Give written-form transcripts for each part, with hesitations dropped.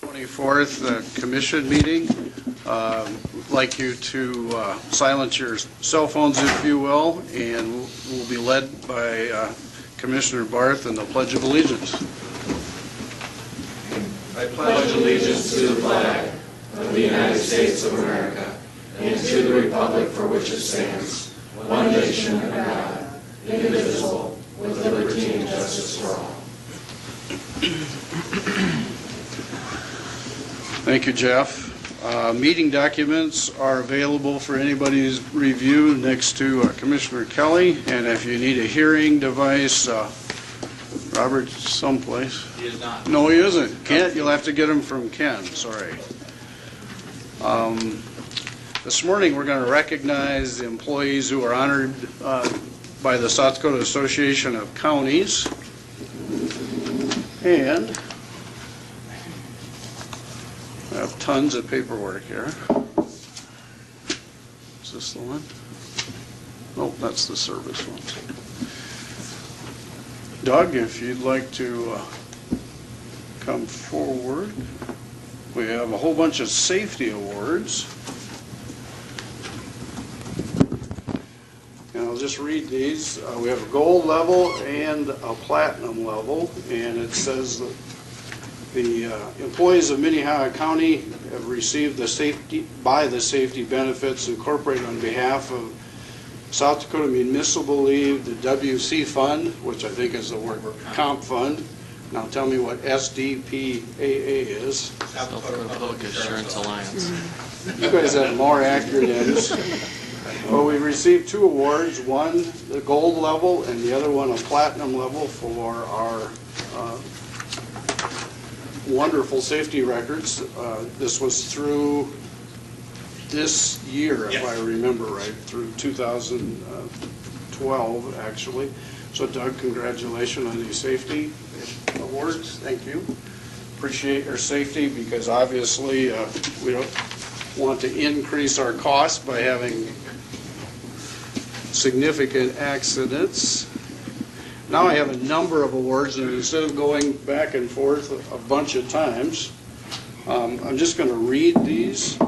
24th commission meeting. I'd like you to silence your cell phones, if you will, and we'll be led by Commissioner Barth in the Pledge of Allegiance. I pledge allegiance to the flag of the United States of America and to the republic for which it stands, one nation under God, indivisible, with liberty and justice for all. Thank you, Jeff. Meeting documents are available for anybody's review next to Commissioner Kelly, and if you need a hearing device, Robert's someplace. He is not. No, he isn't. Kent, you'll have to get him from Ken. Sorry. This morning we're going to recognize the employees who are honored by the South Dakota Association of Counties. And I have tons of paperwork here. Is this the one? Nope, that's the service one. Doug, if you'd like to come forward. We have a whole bunch of safety awards. And I'll just read these. We have a gold level and a platinum level, and it says that the employees of Minnehaha County have received the safety benefits incorporated on behalf of South Dakota Municipal League, the WC Fund, which I think is the word comp fund. Now tell me what SDPAA is. South Dakota Public Insurance Alliance. You guys have more acronyms. Well, we received two awards, one the gold level and the other one a platinum level for our wonderful safety records. This was through this year, if I remember right, through 2012 actually. So Doug, congratulations on these safety awards. Thank you. Appreciate your safety, because obviously we don't want to increase our costs by having significant accidents. Now I have a number of awards, and instead of going back and forth a bunch of times, I'm just going to read these.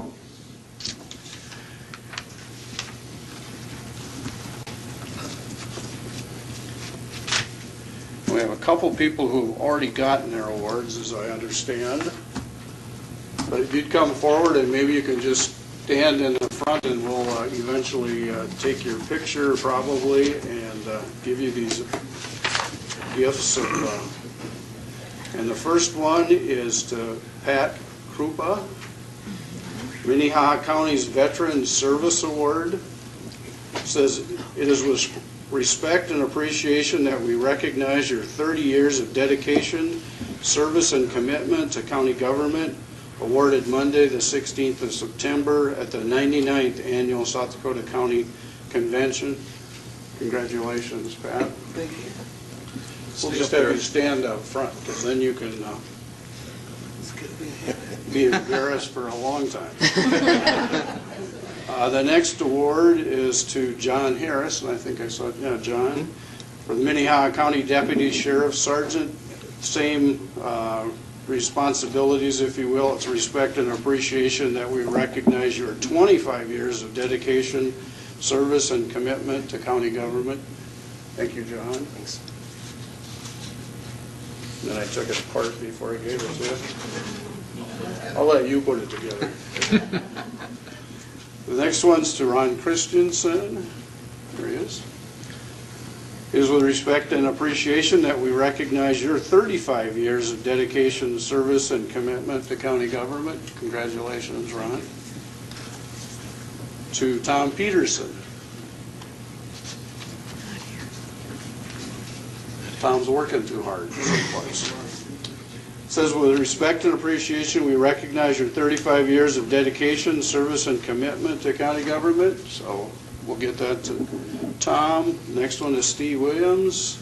We have a couple people who've already gotten their awards, as I understand. But if you'd come forward and maybe you can just stand in the front, and we'll eventually take your picture probably and give you these gifts. And the first one is to Pat Krupa, Minnehaha County's Veteran Service Award. It says, "It is with respect and appreciation that we recognize your 30 years of dedication, service, and commitment to county government, awarded Monday the 16th of September at the 99th Annual South Dakota County Convention." Congratulations, Pat. Thank you. We'll just have you stand up front, because then you can be embarrassed for a long time. The next award is to John Harris, and I think I saw it, yeah, John, for the Minnehaha County Deputy Sheriff Sergeant. Same responsibilities, if you will. It's respect and appreciation that we recognize your 25 years of dedication, service, and commitment to county government. Thank you, John. Thanks. Then I took it apart before I gave it to you. I'll let you put it together. The next one's to Ron Christensen. There he is. It is with respect and appreciation that we recognize your 35 years of dedication, service, and commitment to county government. Congratulations, Ron. To Tom Peterson. Tom's working too hard someplace. It says, with respect and appreciation, we recognize your 35 years of dedication, service, and commitment to county government. So we'll get that to Tom. Next one is Steve Williams.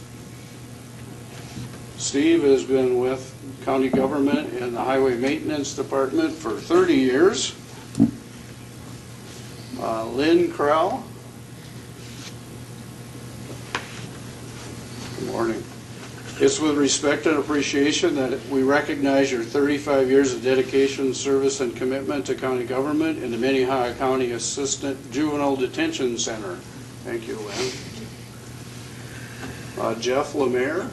Steve has been with county government in the Highway Maintenance Department for 30 years. Lynn Krell. Good morning. It's with respect and appreciation that we recognize your 35 years of dedication, service, and commitment to county government in the Minnehaha County Assistant Juvenile Detention Center. Thank you, Lynn. Jeff Lemaire.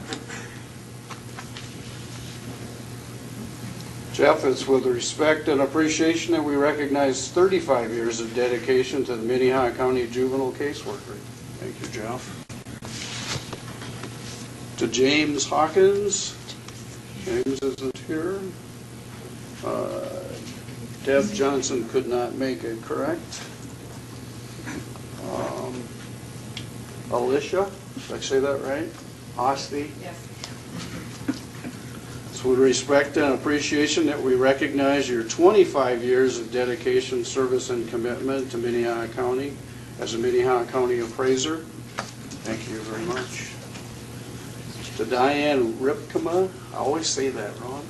Jeff, it's with respect and appreciation that we recognize 35 years of dedication to the Minnehaha County Juvenile Caseworker. Thank you, Jeff. To James Hawkins. James isn't here. Deb Johnson could not make it, correct? Alicia, did I say that right? Osti? Yes. It's with respect and appreciation that we recognize your 25 years of dedication, service, and commitment to Minnehaha County as a Minnehaha County appraiser. Thank you very much. To Diane Ripkema, I always say that wrong.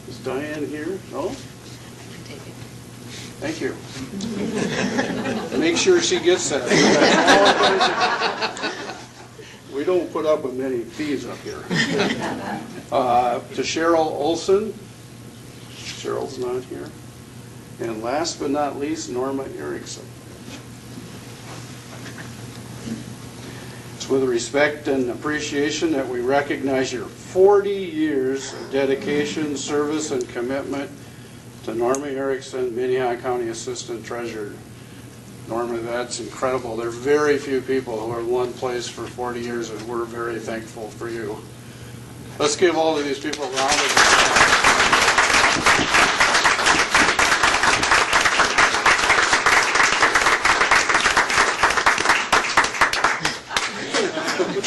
Is Diane here? No? Thank you. Make sure she gets that. We don't put up with many thieves up here. To Cheryl Olson. Cheryl's not here. And last but not least, Norma Erickson. It's with respect and appreciation that we recognize your 40 years of dedication, service, and commitment to Norma Erickson, Minnehaha County Assistant Treasurer. Norma, that's incredible. There are very few people who are in one place for 40 years, and we're very thankful for you. Let's give all of these people a round of applause.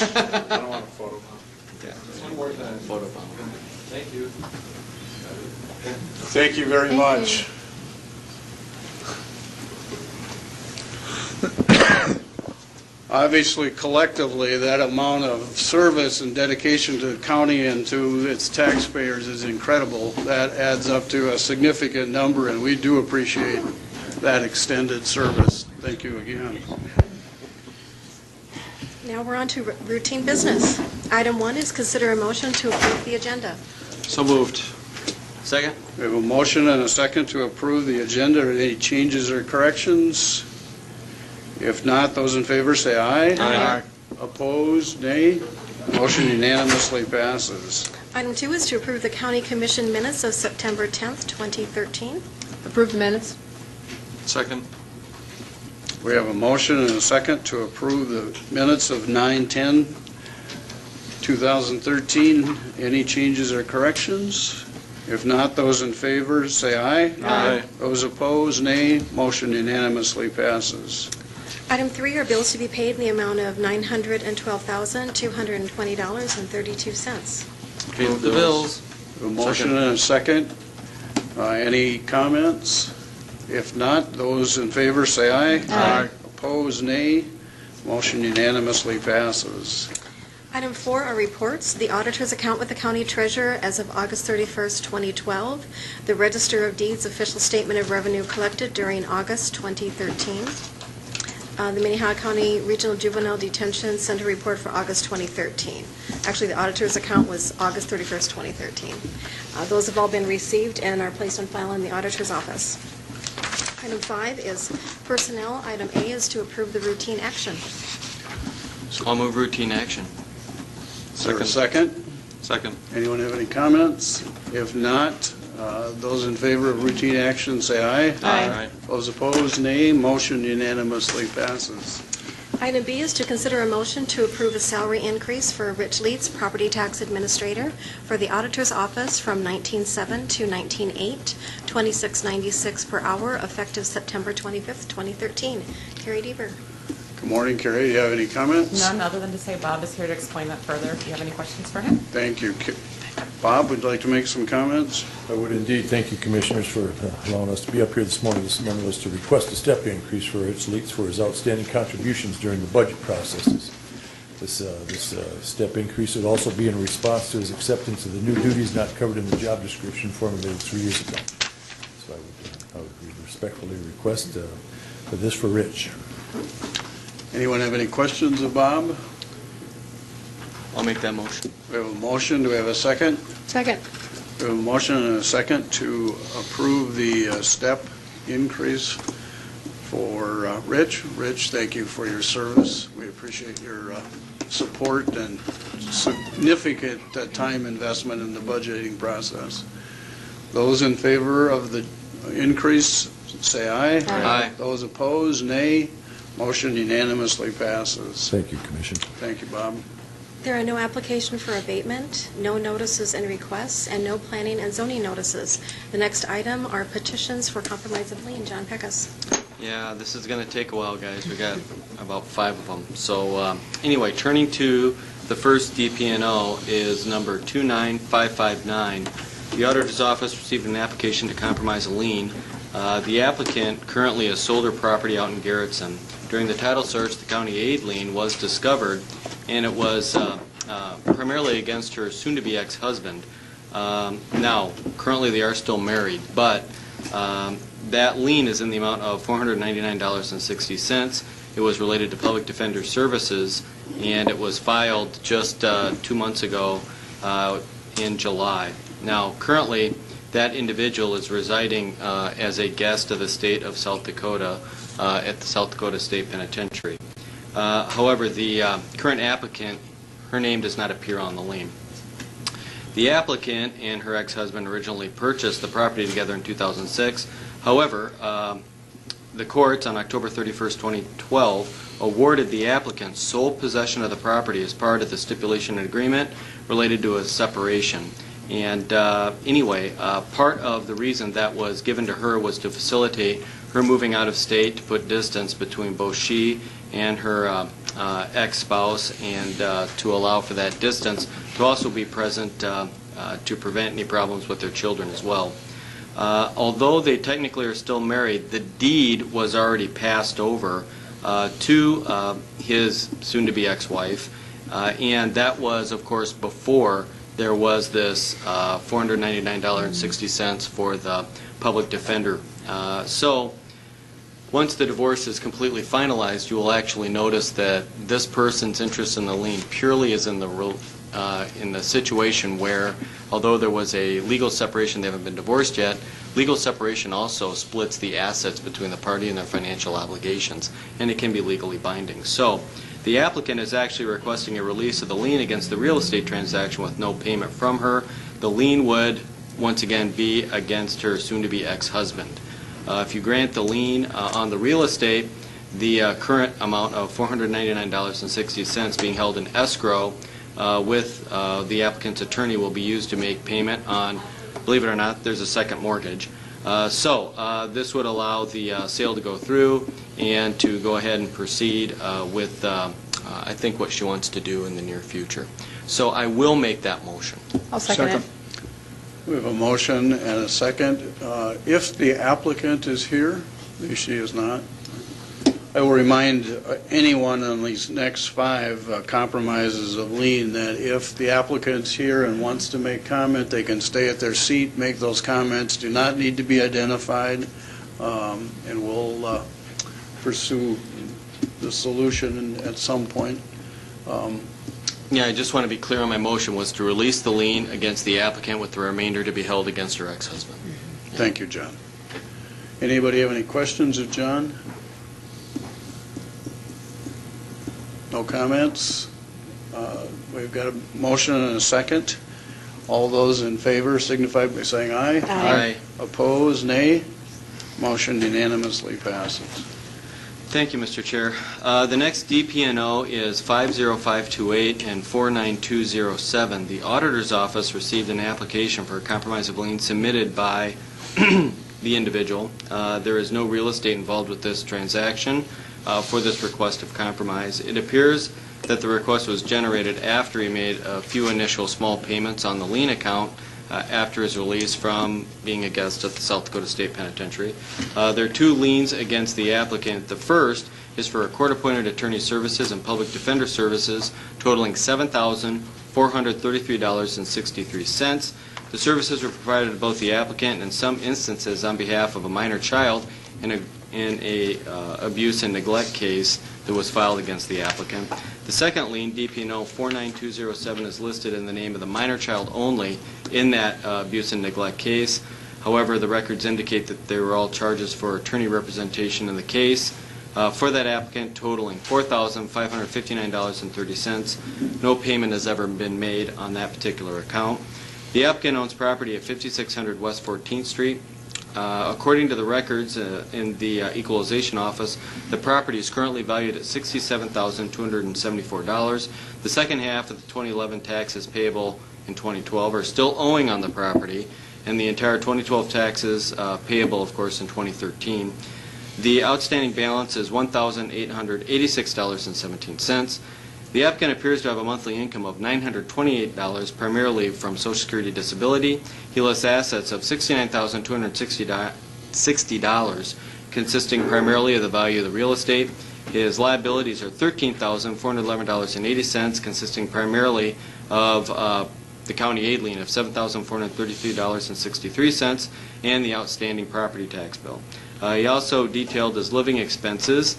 I don't want a photo bomb. Yeah. One more time. Photo bomb. Thank you. Thank you very much. Obviously, collectively, that amount of service and dedication to the county and to its taxpayers is incredible. That adds up to a significant number, and we do appreciate that extended service. Thank you again. Now we're on to routine business. Item 1 is consider a motion to approve the agenda. So moved. Second? We have a motion and a second to approve the agenda. Are there any changes or corrections? If not, those in favor say aye. Aye. Opposed, nay. Motion unanimously passes. Item 2 is to approve the county commission minutes of September 10th, 2013. Approve the minutes. Second? We have a motion and a second to approve the minutes of 9/10/2013. Any changes or corrections? If not, those in favor say aye. Aye. Those opposed, nay. Motion unanimously passes. Item 3 are bills to be paid in the amount of $912,220.32. Pay the bills. A motion and a second. Any comments? If not, those in favor say aye. Aye. Opposed, nay. Motion unanimously passes. Item 4 are reports. The auditor's account with the county treasurer as of August 31st, 2012. The Register of Deeds official statement of revenue collected during August 2013. The Minnehaha County Regional Juvenile Detention Center report for August 2013. Actually, the auditor's account was August 31st, 2013. Those have all been received and are placed on file in the auditor's office. Item 5 is personnel. Item A is to approve the routine action. I'll move routine action. Is there a second? Second. Anyone have any comments? If not, those in favor of routine action say aye. Aye. Those opposed, nay. Motion unanimously passes. Item B is to consider a motion to approve a salary increase for Rich Leeds, Property Tax Administrator, for the Auditor's Office from $19,700 to $19,800, $26.96 per hour, effective September 25th, 2013. Carrie Deaver. Good morning, Carrie. Do you have any comments? None other than to say Bob is here to explain that further. If you have any questions for him. Thank you. Bob, would you like to make some comments? I would indeed. Thank you, Commissioners, for allowing us to be up here this morning. This amendment was to request a step increase for Rich Leeds for his outstanding contributions during the budget processes. This step increase would also be in response to his acceptance of the new duties not covered in the job description formulated 3 years ago. So I would respectfully request for this for Rich. Anyone have any questions of Bob? I'll make that motion. We have a motion, do we have a second? Second. We have a motion and a second to approve the step increase for Rich. Rich, thank you for your service. We appreciate your support and significant time investment in the budgeting process. Those in favor of the increase, say aye. Aye. Those opposed, nay. Motion unanimously passes. Thank you, Commission. Thank you, Bob. There are no application for abatement, no notices and requests, and no planning and zoning notices. The next item are petitions for compromise of lien. John Pecos. Yeah, this is going to take a while, guys. We got about 5 of them. So anyway, turning to the first DP&O is number 29559. The Auditor's Office received an application to compromise a lien. The applicant currently has sold her property out in Garrettson. During the title search, the county aid lien was discovered, and it was primarily against her soon-to-be ex-husband. Now, currently they are still married, but that lien is in the amount of $499.60. It was related to Public Defender Services, and it was filed just 2 months ago in July. Now, currently, that individual is residing as a guest of the state of South Dakota at the South Dakota State Penitentiary. However, the current applicant, her name does not appear on the lien. The applicant and her ex-husband originally purchased the property together in 2006. However, the courts on October 31st, 2012, awarded the applicant sole possession of the property as part of the stipulation and agreement related to a separation. And anyway, part of the reason that was given to her was to facilitate her moving out of state, to put distance between both she and her ex-spouse, and to allow for that distance to also be present to prevent any problems with their children as well. Although they technically are still married, the deed was already passed over to his soon-to-be ex-wife, and that was, of course, before there was this $499.60 for the public defender. So once the divorce is completely finalized, you will actually notice that this person's interest in the lien purely is in the situation where, although there was a legal separation, they haven't been divorced yet, legal separation also splits the assets between the party and their financial obligations, and it can be legally binding. So the applicant is actually requesting a release of the lien against the real estate transaction with no payment from her. The lien would, once again, be against her soon-to-be ex-husband. If you grant the lien on the real estate, the current amount of $499.60 being held in escrow with the applicant's attorney will be used to make payment on, believe it or not, there's a second mortgage. So this would allow the sale to go through and to go ahead and proceed with, I think, what she wants to do in the near future. So I will make that motion. I'll second it. We have a motion and a second. If the applicant is here, she is not, I will remind anyone on these next 5 compromises of lien that if the applicant's here and wants to make comment, they can stay at their seat, make those comments, do not need to be identified, and we'll pursue the solution at some point. Yeah, I just want to be clear on my motion was to release the lien against the applicant with the remainder to be held against her ex-husband. Thank you, John. Anybody have any questions of John? No comments? We've got a motion and a second. All those in favor signify by saying aye. Aye. Opposed, nay. Motion unanimously passes. Thank you, Mr. Chair. The next DP&O is 50528 and 49207. The Auditor's Office received an application for a compromise of lien submitted by the individual. There is no real estate involved with this transaction for this request of compromise. It appears that the request was generated after he made a few initial small payments on the lien account after his release from being a guest at the South Dakota State Penitentiary. There are 2 liens against the applicant. The first is for a court-appointed attorney services and public defender services totaling $7,433.63. The services were provided to both the applicant and in some instances on behalf of a minor child in a abuse and neglect case. that was filed against the applicant. The second lien, DP&O 49207, is listed in the name of the minor child only in that abuse and neglect case. However, the records indicate that there were all charges for attorney representation in the case for that applicant totaling $4,559.30. No payment has ever been made on that particular account. The applicant owns property at 5600 West 14th Street. According to the records in the Equalization Office, the property is currently valued at $67,274. The second half of the 2011 taxes payable in 2012 are still owing on the property, and the entire 2012 taxes payable, of course, in 2013. The outstanding balance is $1,886.17. The applicant appears to have a monthly income of $928, primarily from Social Security disability. He lists assets of $69,260, consisting primarily of the value of the real estate. His liabilities are $13,411.80, consisting primarily of the county aid lien of $7,433.63 and the outstanding property tax bill. He also detailed his living expenses,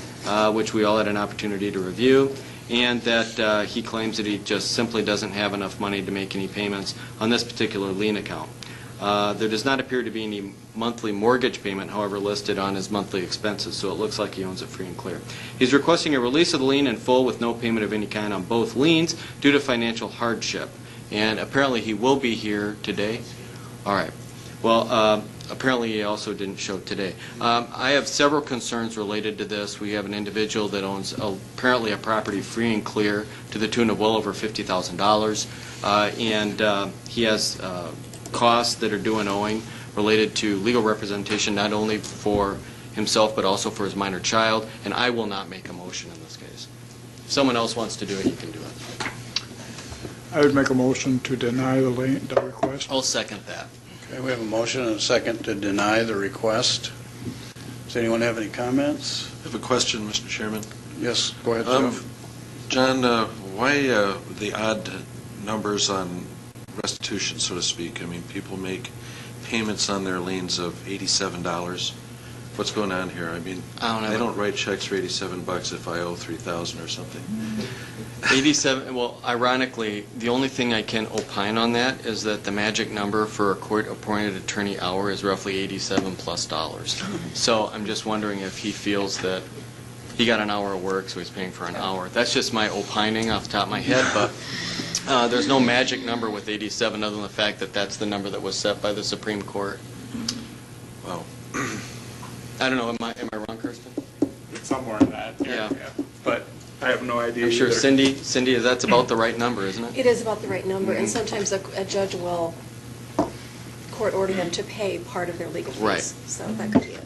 which we all had an opportunity to review, and that he claims that he just simply doesn't have enough money to make any payments on this particular lien account. There does not appear to be any monthly mortgage payment, however, listed on his monthly expenses, so it looks like he owns it free and clear. He's requesting a release of the lien in full with no payment of any kind on both liens due to financial hardship. And apparently he will be here today. All right. Well, apparently he also didn't show today. I have several concerns related to this. We have an individual that owns apparently a property free and clear to the tune of well over $50,000. And he has costs that are due and owing related to legal representation, not only for himself but also for his minor child. And I will not make a motion in this case. If someone else wants to do it, you can do it. I would make a motion to deny the request. I'll second that. Okay, we have a motion and a second to deny the request. Does anyone have any comments? I have a question, Mr. Chairman. Yes, go ahead, Jeff. John, why the odd numbers on restitution, so to speak? I mean, people make payments on their liens of $87. What's going on here? I mean, I don't write checks for $87 if I owe $3,000 or something. 87, well, ironically, the only thing I can opine on that is that the magic number for a court-appointed attorney hour is roughly $87+. So I'm just wondering if he feels that he got an hour of work, so he's paying for an hour. That's just my opining off the top of my head, but there's no magic number with 87 other than the fact that that's the number that was set by the Supreme Court. Well, I don't know, am I wrong, Kirsten? It's somewhere in that area. Yeah. But I have no idea I'm sure either. Cindy, that's about the right number, isn't it? It is about the right number, and sometimes a judge will court order them to pay part of their legal fees. Right. So that could be it.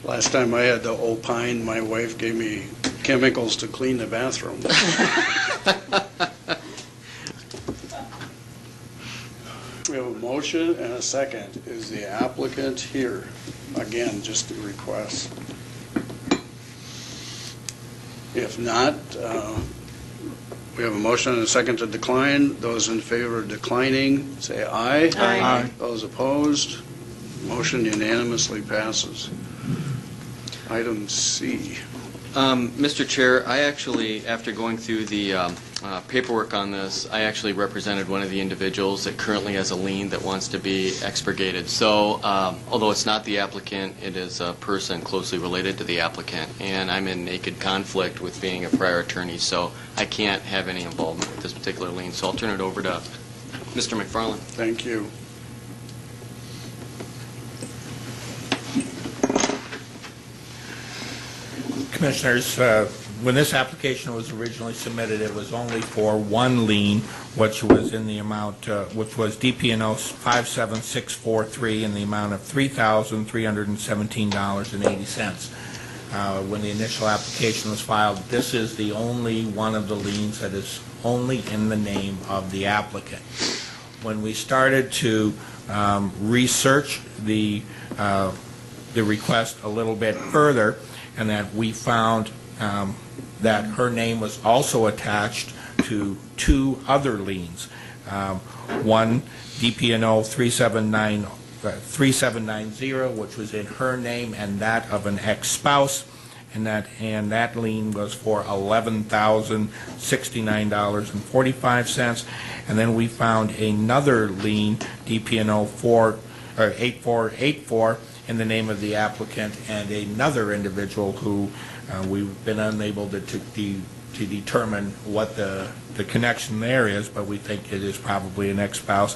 Last time I had to opine, my wife gave me chemicals to clean the bathroom. We have a motion and a second. Is the applicant here? Again, just a request. If not, we have a motion and a second to decline. Those in favor of declining, say aye. Aye. Those opposed, motion unanimously passes. Item C. Mr. Chair, I actually, after going through the paperwork on this, I actually represented one of the individuals that currently has a lien that wants to be expurgated. So, although it's not the applicant, it is a person closely related to the applicant, and I'm in naked conflict with being a prior attorney, so I can't have any involvement with this particular lien. So I'll turn it over to Mr. McFarland. Thank you. Commissioners, when this application was originally submitted, it was only for one lien, which was in the amount, which was DP&O 57643 in the amount of $3,317.80. When the initial application was filed, this is the only one of the liens that is only in the name of the applicant. When we started to research the request a little bit further, and that we found that her name was also attached to two other liens. One, DP&O 3790, which was in her name and that of an ex-spouse, and that lien was for $11,069.45. And then we found another lien, DPNO 8484, in the name of the applicant and another individual who we've been unable to determine what the connection there is, but we think it is probably an ex-spouse,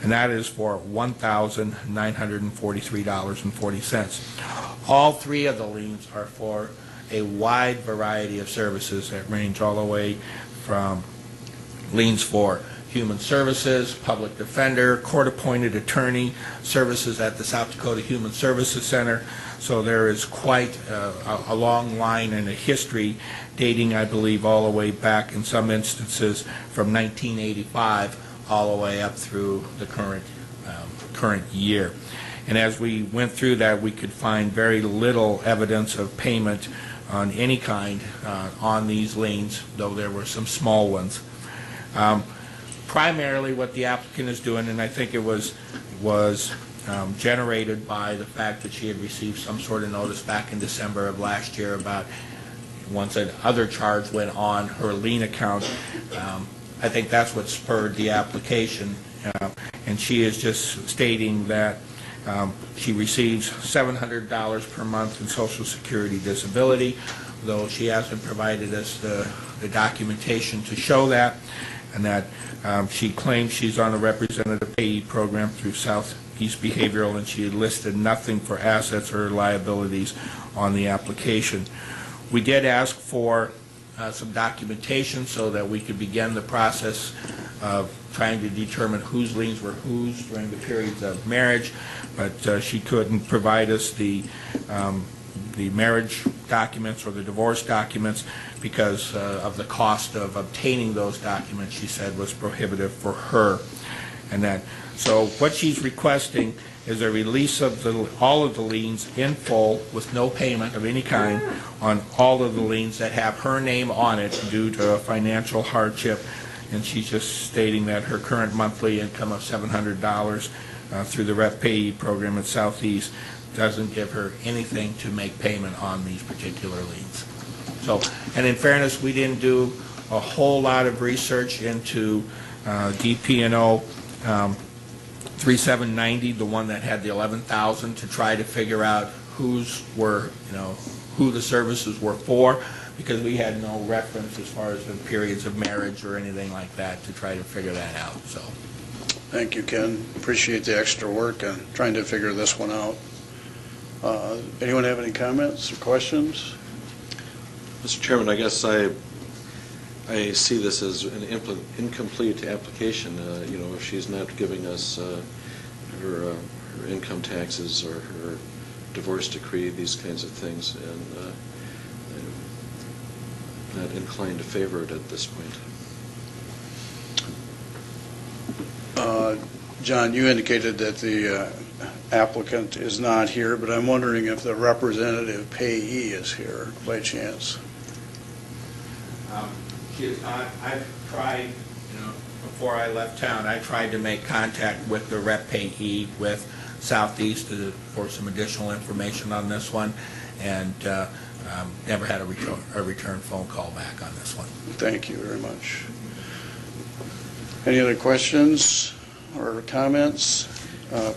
and that is for $1,943.40. All three of the liens are for a wide variety of services that range all the way from liens for human services, public defender, court-appointed attorney, services at the South Dakota Human Services Center. So there is quite a long line and a history dating, I believe, all the way back in some instances from 1985 all the way up through the current year. And as we went through that, we could find very little evidence of payment on any kind on these liens, though there were some small ones. Primarily what the applicant is doing, and I think it was generated by the fact that she had received some sort of notice back in December of last year about once another charge went on her lien account. I think that's what spurred the application, and she is just stating that she receives $700 per month in Social Security disability, though she hasn't provided us the documentation to show that, and that she claims she's on a representative payee program through Southeast Behavioral, and she had listed nothing for assets or liabilities on the application. We did ask for some documentation so that we could begin the process of trying to determine whose liens were whose during the periods of marriage, but she couldn't provide us the marriage documents or the divorce documents because of the cost of obtaining those documents, she said, was prohibitive for her. And that, so what she's requesting is a release of all of the liens in full with no payment of any kind on all of the liens that have her name on it due to a financial hardship. And she's just stating that her current monthly income of $700 through the REP payee program at Southeast doesn't give her anything to make payment on these particular liens. So, and in fairness, we didn't do a whole lot of research into DP&O 3790, the one that had the 11,000, to try to figure out who the services were for, because we had no reference as far as the periods of marriage or anything like that to try to figure that out. So, thank you, Ken. Appreciate the extra work on trying to figure this one out. Anyone have any comments or questions? Mr. Chairman, I guess I see this as an incomplete application. If she's not giving us her income taxes or her divorce decree, these kinds of things, and I'm not inclined to favor it at this point. John, you indicated that the applicant is not here, but I'm wondering if the representative payee is here by chance. She is not. I've tried, before I left town, I tried to make contact with the rep payee with Southeast for some additional information on this one, and never had a return phone call back on this one. Thank you very much. Any other questions or comments?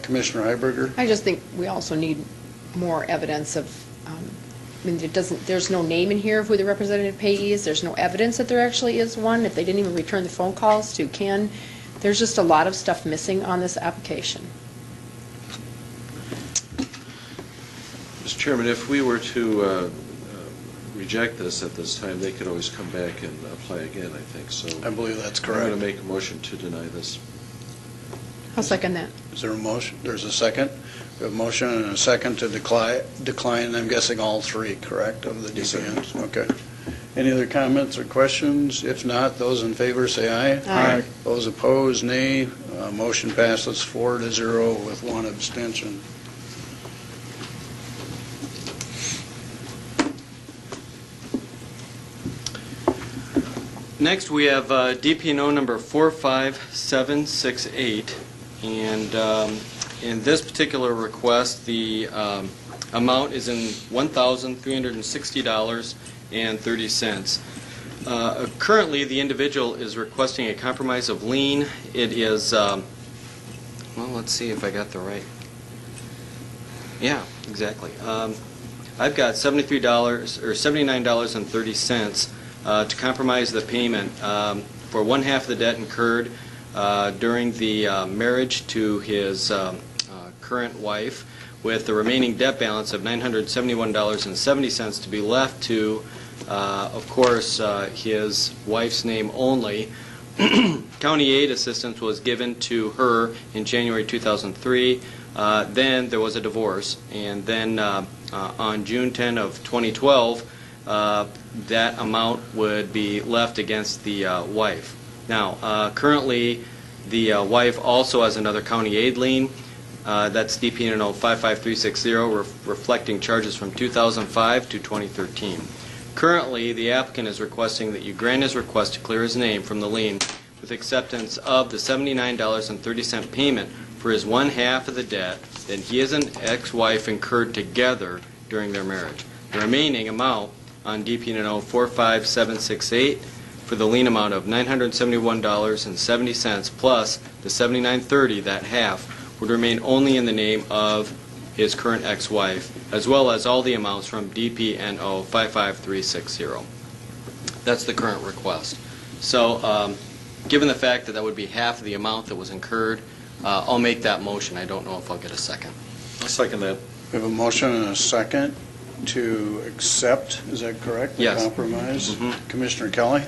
Commissioner Heiberger? I just think we also need more evidence of, there's no name in here of who the representative payee is. There's no evidence that there actually is one. If they didn't even return the phone calls to Ken, there's just a lot of stuff missing on this application. Mr. Chairman, if we were to reject this at this time, they could always come back and apply again, I think. So I believe that's correct. I'm going to make a motion to deny this. I'll second that. Is there a motion? There's a second? We have a motion and a second to decline, I'm guessing all three, correct, of the DPNs? Yes, okay. Any other comments or questions? If not, those in favor say aye. Aye. Those opposed, nay. Motion passes 4-0 with one abstention. Next, we have DP&O number 45768, and in this particular request, the Amount is in $1,360.30. Currently, the individual is requesting a compromise of lien. It is, well, let's see if I got the right. Yeah, exactly. I've got $73 or $79.30 to compromise the payment for one half of the debt incurred during the marriage to his current wife, with the remaining debt balance of $971.70 to be left to, of course, his wife's name only. County aid assistance was given to her in January 2003. Then there was a divorce, and then on June 10 of 2012, that amount would be left against the wife. Now, currently, the wife also has another county aid lien. That's DP&O 55360, reflecting charges from 2005 to 2013. Currently, the applicant is requesting that you grant his request to clear his name from the lien with acceptance of the $79.30 payment for his one half of the debt that he and an ex-wife incurred together during their marriage. The remaining amount on DP&O 45768 for the lien amount of $971.70 plus the $79.30, that half, would remain only in the name of his current ex-wife, as well as all the amounts from DP&O 55360. That's the current request. So, given the fact that that would be half of the amount that was incurred, I'll make that motion. I don't know if I'll get a second. I'll second that. We have a motion and a second to accept, is that correct? Yes. The compromise? Mm-hmm. Commissioner Kelly?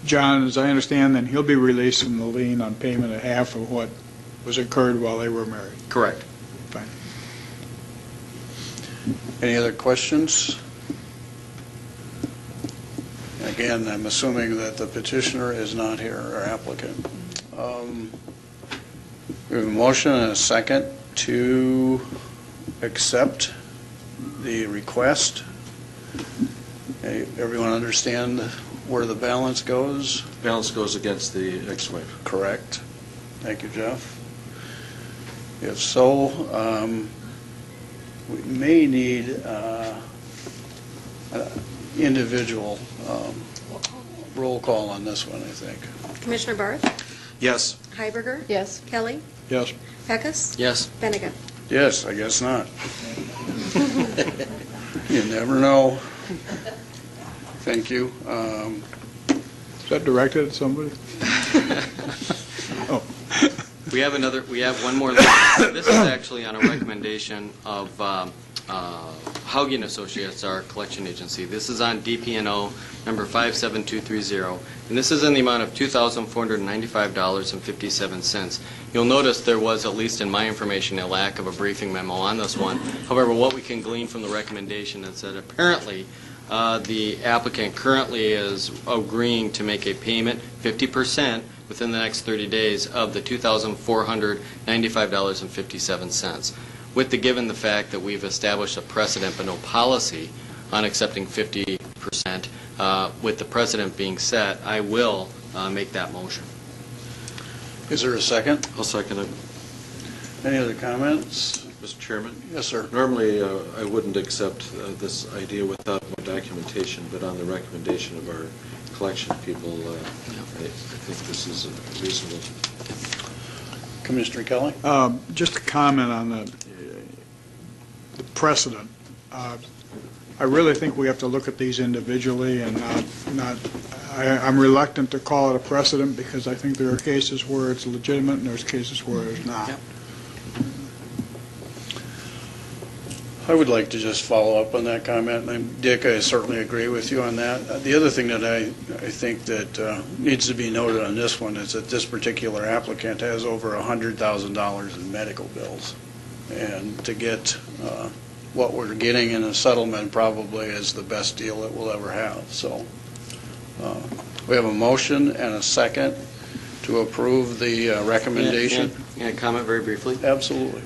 John, as I understand, then he'll be released from the lien on payment of half of what was incurred while they were married. Correct. Fine. Any other questions? Again, I'm assuming that the petitioner is not here, or applicant. We have a motion and a second to accept the request. Everyone understand where the balance goes? Balance goes against the ex-wife. Correct. Thank you, Jeff. If so, we may need individual roll call on this one, I think. Commissioner Barth? Yes. Heiberger? Yes. Kelly? Yes. Pecos? Yes. Benega? Yes, I guess not. You never know. Thank you. Is that directed at somebody? Oh. We have one more. This is actually on a recommendation of Haugen Associates, our collection agency. This is on DP&O number 57230, and this is in the amount of $2,495.57. You'll notice there was, at least in my information, a lack of a briefing memo on this one. However, what we can glean from the recommendation is that apparently the applicant currently is agreeing to make a payment, 50%, within the next 30 days of the $2,495.57. With given the fact that we've established a precedent but no policy on accepting 50%, with the precedent being set, I will make that motion. Is there a second? I'll second it. Any other comments? Mr. Chairman? Yes, sir. Normally, I wouldn't accept this idea without more documentation, but on the recommendation of our collection people, I think this is reasonable. Commissioner Kelly? Just a comment on the precedent. I really think we have to look at these individually and I'm reluctant to call it a precedent because I think there are cases where it's legitimate and there's cases where it's not. Yep. I would like to just follow up on that comment. And Dick, I certainly agree with you on that. The other thing that I think that needs to be noted on this one is that this particular applicant has over $100,000 in medical bills. And to get what we're getting in a settlement probably is the best deal that we'll ever have. So we have a motion and a second to approve the recommendation. Can I comment very briefly? Absolutely.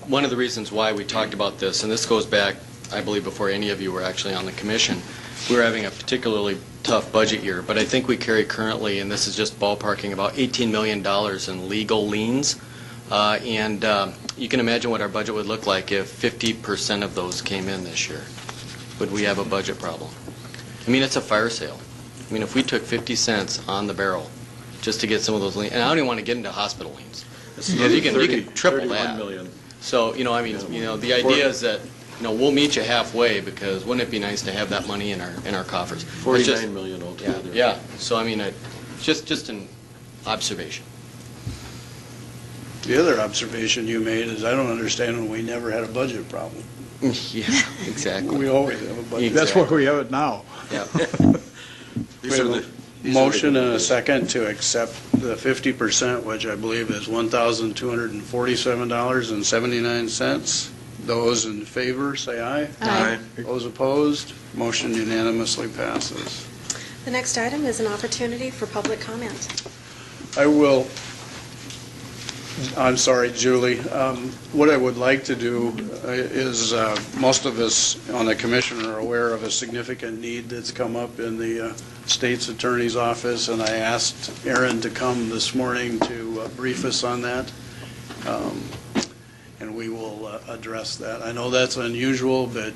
One of the reasons why we talked about this, and this goes back, I believe, before any of you were actually on the commission, we were having a particularly tough budget year, but I think we carry currently, and this is just ballparking, about $18 million in legal liens. you can imagine what our budget would look like if 50% of those came in this year. Would we have a budget problem? I mean, it's a fire sale. I mean, if we took 50 cents on the barrel just to get some of those liens, and I don't even want to get into hospital liens. You can triple that. 31 million. So, I mean, the idea is that, we'll meet you halfway, because wouldn't it be nice to have that money in our coffers? 49 million altogether. Yeah, so I mean, just an observation. The other observation you made is I don't understand when we never had a budget problem. Yeah, exactly. We always have a budget. That's why we have it now. Yeah. We have a motion and a second to accept the 50%, which I believe is $1,247.79. Those in favor, say aye. Aye. Those opposed, motion unanimously passes. The next item is an opportunity for public comment. I'm sorry, Julie. What I would like to do is, most of us on the commission are aware of a significant need that's come up in the state's attorney's office, and I asked Aaron to come this morning to brief us on that, and we will address that. I know that's unusual, but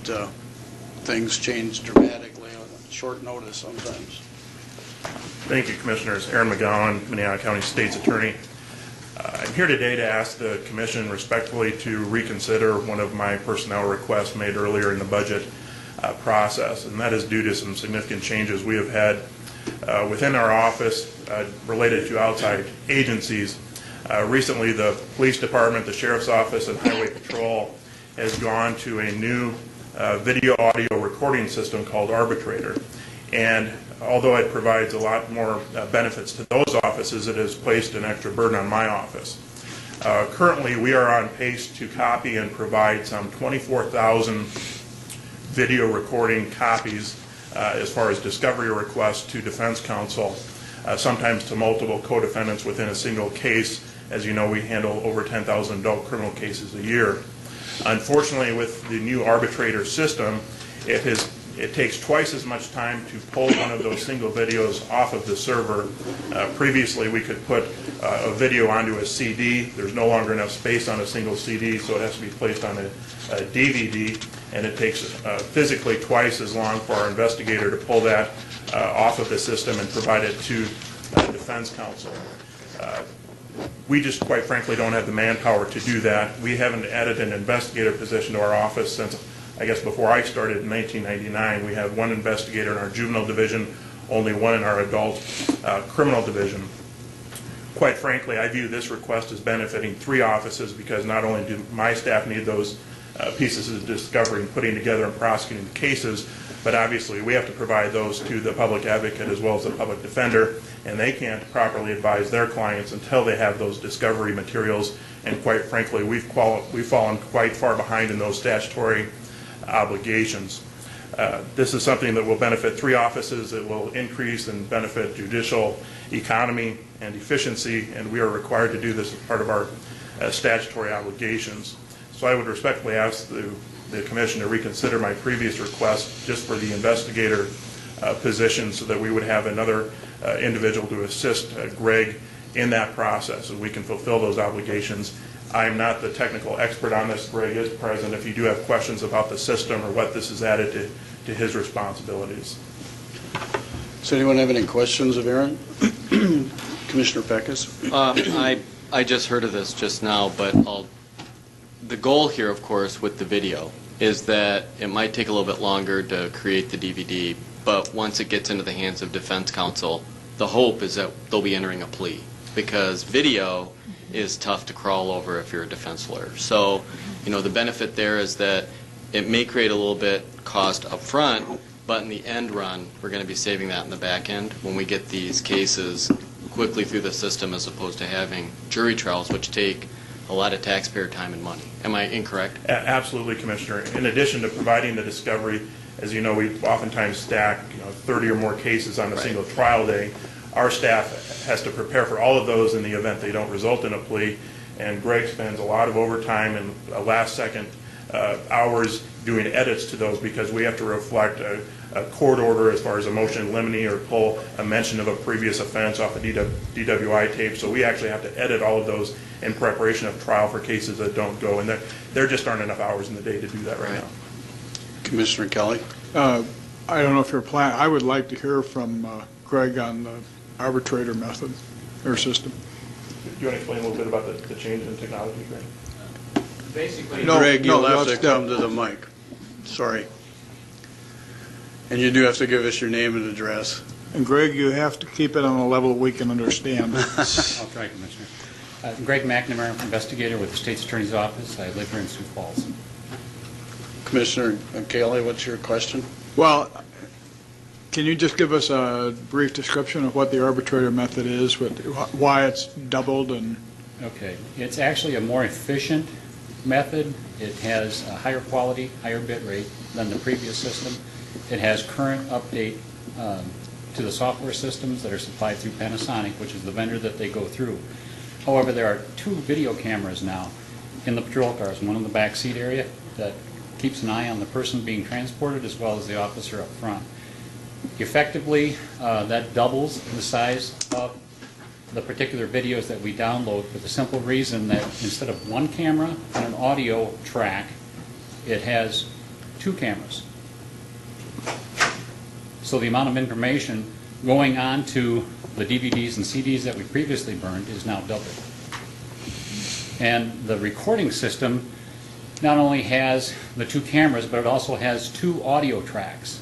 things change dramatically on short notice sometimes. Thank you, Commissioners. Aaron McGowan, Minnehaha County State's Attorney. I'm here today to ask the Commission respectfully to reconsider one of my personnel requests made earlier in the budget process, and that is due to some significant changes we have had within our office related to outside agencies. Recently, the Police Department, the Sheriff's Office, and Highway Patrol has gone to a new video-audio recording system called Arbitrator. And although it provides a lot more benefits to those offices, it has placed an extra burden on my office. Currently, we are on pace to copy and provide some 24,000 video recording copies as far as discovery requests to defense counsel, sometimes to multiple co-defendants within a single case. As you know, we handle over 10,000 adult criminal cases a year. Unfortunately, with the new arbitrator system, it takes twice as much time to pull one of those single videos off of the server. Previously, we could put a video onto a CD. There's no longer enough space on a single CD, so it has to be placed on a DVD, and it takes physically twice as long for our investigator to pull that off of the system and provide it to defense counsel. We just, quite frankly, don't have the manpower to do that. We haven't added an investigator position to our office since, I guess, before I started in 1999. We have one investigator in our juvenile division, only one in our adult criminal division. Quite frankly, I view this request as benefiting 3 offices, because not only do my staff need those pieces of discovery and putting together and prosecuting the cases, but obviously we have to provide those to the public advocate as well as the public defender, and they can't properly advise their clients until they have those discovery materials. And quite frankly, we've fallen quite far behind in those statutory obligations. This is something that will benefit 3 offices. It will increase and benefit judicial economy and efficiency, and we are required to do this as part of our statutory obligations. So I would respectfully ask the Commission to reconsider my previous request just for the investigator position, so that we would have another individual to assist Greg in that process, and we can fulfill those obligations. I am not the technical expert on this. Greg is present if you do have questions about the system or what this has added to his responsibilities. Does anyone have any questions of Aaron? Commissioner Peckus? I just heard of this just now, but the goal here, of course, with the video is that it might take a little bit longer to create the DVD, but once it gets into the hands of defense counsel, the hope is that they'll be entering a plea, because video is tough to crawl over if you're a defense lawyer. So, the benefit there is that it may create a little bit cost up front, but in the end run, we're going to be saving that in the back end when we get these cases quickly through the system, as opposed to having jury trials, which take a lot of taxpayer time and money. Am I incorrect? Absolutely, Commissioner. In addition to providing the discovery, as you know, we oftentimes stack 30 or more cases on a single trial day. Our staff has to prepare for all of those in the event they don't result in a plea, and Greg spends a lot of overtime and last-second hours doing edits to those because we have to reflect a court order as far as a motion in limine or pull a mention of a previous offense off a DWI tape. So we actually have to edit all of those in preparation of trial for cases that don't go. And there just aren't enough hours in the day to do that right now. Commissioner Kelly? I don't know if you're planning, I would like to hear from Greg on the arbitrator method or system. Do you want to explain a little bit about the change in technology, Greg? Basically, No, Greg, you'll have to let's come to the mic. Sorry. And you do have to give us your name and address. And Greg, you have to keep it on a level we can understand. I'll try, Commissioner. Greg McNamara, investigator with the State's Attorney's Office. I live here in Sioux Falls. Commissioner Kelly, what's your question? Well, can you just give us a brief description of what the arbitrator method is, why it's doubled and... Okay. It's actually a more efficient method. It has a higher quality, higher bit rate than the previous system. It has current update to the software systems that are supplied through Panasonic, which is the vendor that they go through. However, there are 2 video cameras now in the patrol cars, one in the back seat area that keeps an eye on the person being transported as well as the officer up front. Effectively, that doubles the size of the particular videos that we download for the simple reason that instead of 1 camera and an audio track, it has 2 cameras. So the amount of information going on to the DVDs and CDs that we previously burned is now doubled. And the recording system not only has the 2 cameras, but it also has 2 audio tracks.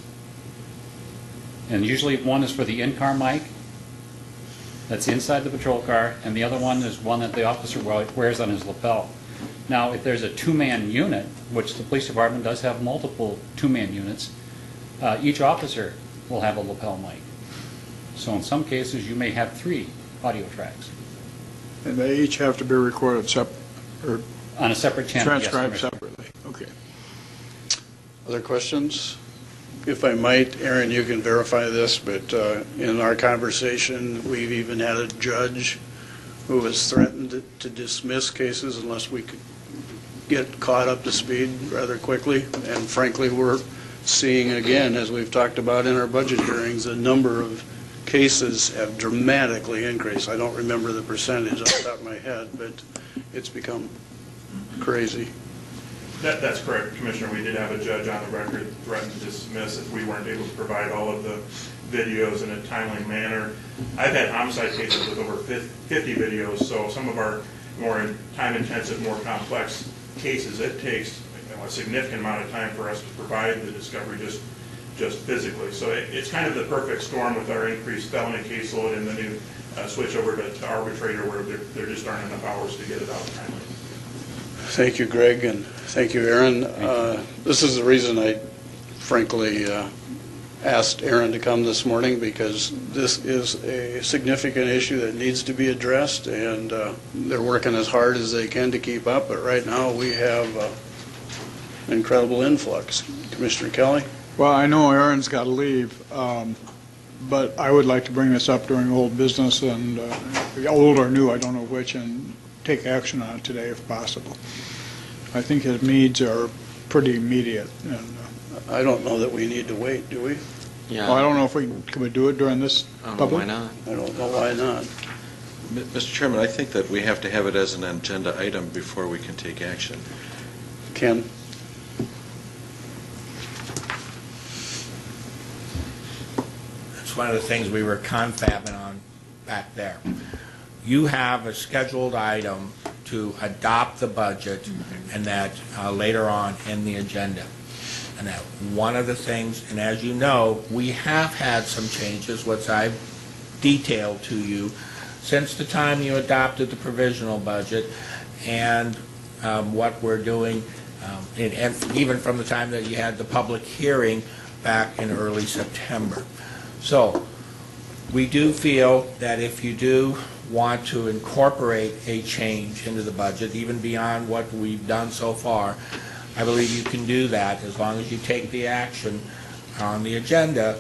And usually one is for the in-car mic that's inside the patrol car, and the other one is one that the officer wears on his lapel. Now, if there's a 2-man unit, which the police department does have multiple 2-man units, each officer will have a lapel mic. So in some cases, you may have 3 audio tracks. And they each have to be recorded or on a separate channel, yes, transcribed Commissioner. separately. Okay. Other questions? If I might, Aaron, you can verify this, but in our conversation, we've even had a judge who has threatened to dismiss cases unless we could get caught up to speed rather quickly. And frankly, we're seeing again, as we've talked about in our budget hearings, a number of cases have dramatically increased. I don't remember the percentage off the top of my head, but it's become crazy. That's correct, Commissioner. We did have a judge on the record threaten to dismiss if we weren't able to provide all of the videos in a timely manner. I've had homicide cases with over 50 videos, so some of our more time-intensive, more complex cases, it takes a significant amount of time for us to provide the discovery just physically. So it's kind of the perfect storm with our increased felony caseload and the new switch over to arbitrator where there just aren't enough hours to get it out timely. Thank you, Greg, and thank you, Aaron. This is the reason I frankly asked Aaron to come this morning, because this is a significant issue that needs to be addressed, and they're working as hard as they can to keep up, but right now we have an incredible influx. Commissioner Kelly? Well, I know Aaron's got to leave, but I would like to bring this up during old business and old or new, I don't know which, and take action on it today if possible. I think his needs are pretty immediate. And I don't know that we need to wait, do we? Yeah. well, I don't know if can we do it during this I don't know public? why not. I don't know why not. Mr. Chairman, I think that we have to have it as an agenda item before we can take action. Ken? It's one of the things we were confabbing on back there. You have a scheduled item to adopt the budget, and that later on in the agenda. And that one of the things, and as you know, we have had some changes, which I've detailed to you, since the time you adopted the provisional budget, and what we're doing, and even from the time that you had the public hearing back in early September. So we do feel that if you do want to incorporate a change into the budget, even beyond what we've done so far, I believe you can do that as long as you take the action on the agenda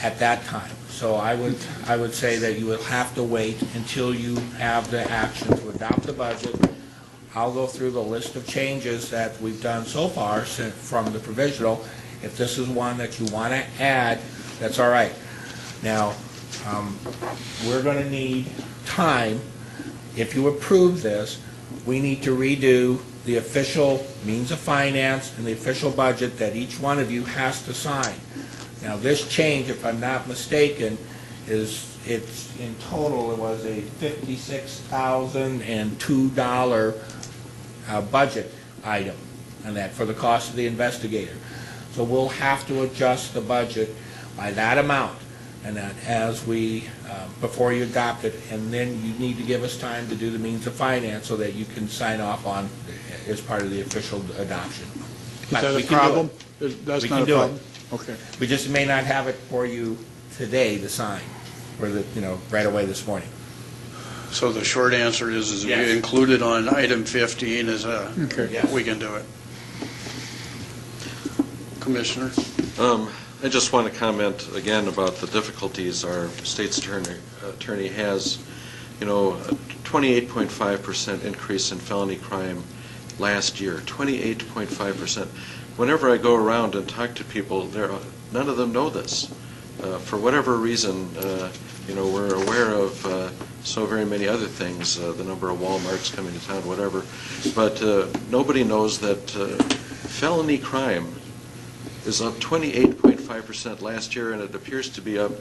at that time. So I would say that you will have to wait until you have the action to adopt the budget I'll go through the list of changes that we've done so far from the provisional. If this is one that you want to add, that's all right. Now, we're going to need time. If you approve this, we need to redo the official means of finance and the official budget that each one of you has to sign. Now, this change, if I'm not mistaken, it's in total, it was a $56,002 budget item on that for the cost of the investigator. So we'll have to adjust the budget by that amount, and that as we, before you adopt it, and then you need to give us time to do the means of finance so that you can sign off on as part of the official adoption. Is that a problem? That's not a problem? Okay. We just may not have it for you today to sign, or right away this morning. So the short answer is Yes. we included on item 15 as Okay. Yes. we can do it. Commissioner? I just want to comment again about the difficulties our state's attorney has. A 28.5% increase in felony crime last year, 28.5%. Whenever I go around and talk to people, none of them know this. For whatever reason, we're aware of so very many other things, the number of Walmarts coming to town, whatever, but nobody knows that felony crime is up 28.5% last year, and it appears to be up